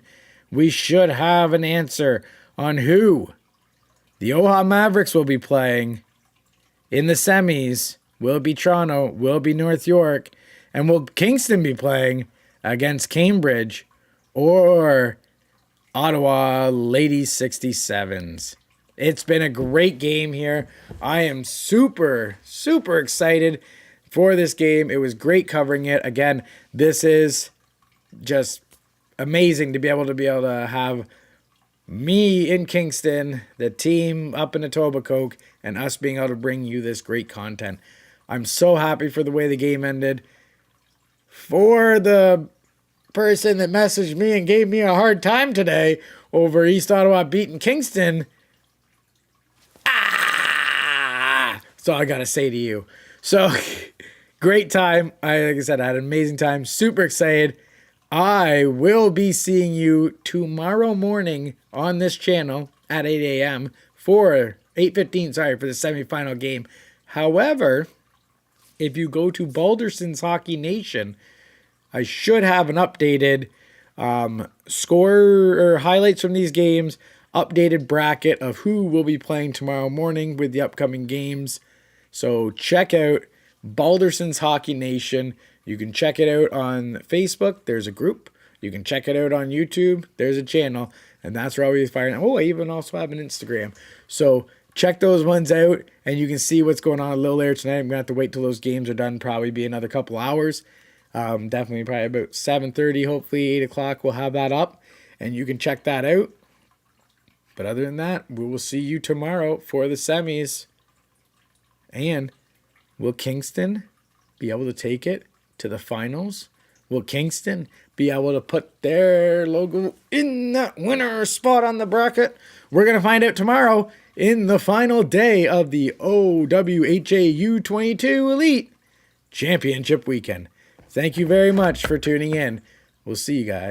we should have an answer on who the OWHA Mavericks will be playing in the semis. Will it be Toronto? Will it be North York? And will Kingston be playing against Cambridge or Ottawa Ladies 67s? It's been a great game here. I am super, super excited for this game. It was great covering it. Again, this is just amazing to be able to have me in Kingston, the team up in Etobicoke, and us being able to bring you this great content. I'm so happy for the way the game ended. For the person that messaged me and gave me a hard time today over East Ottawa beating Kingston, that's all I got to say to you. So, great time. Like I said, I had an amazing time. Super excited. I will be seeing you tomorrow morning on this channel at 8 a.m. for 8:15, for the semifinal game. However, if you go to Balderson's Hockey Nation, I should have an updated score or highlights from these games. updated bracket of who will be playing tomorrow morning with the upcoming games. So check out Balderson's Hockey Nation. You can check it out on Facebook. There's a group. You can check it out on YouTube. There's a channel. And that's where I'll be firing. Oh, I even also have an Instagram. So check those ones out, and you can see what's going on a little later tonight. I'm going to have to wait till those games are done. Probably be another couple hours. Definitely probably about 7:30, hopefully 8 o'clock. We'll have that up, and you can check that out. But other than that, we will see you tomorrow for the semis. And will Kingston be able to take it to the finals? Will Kingston be able to put their logo in that winner spot on the bracket? We're going to find out tomorrow in the final day of the OWHA U22 Elite Championship Weekend. Thank you very much for tuning in. We'll see you guys.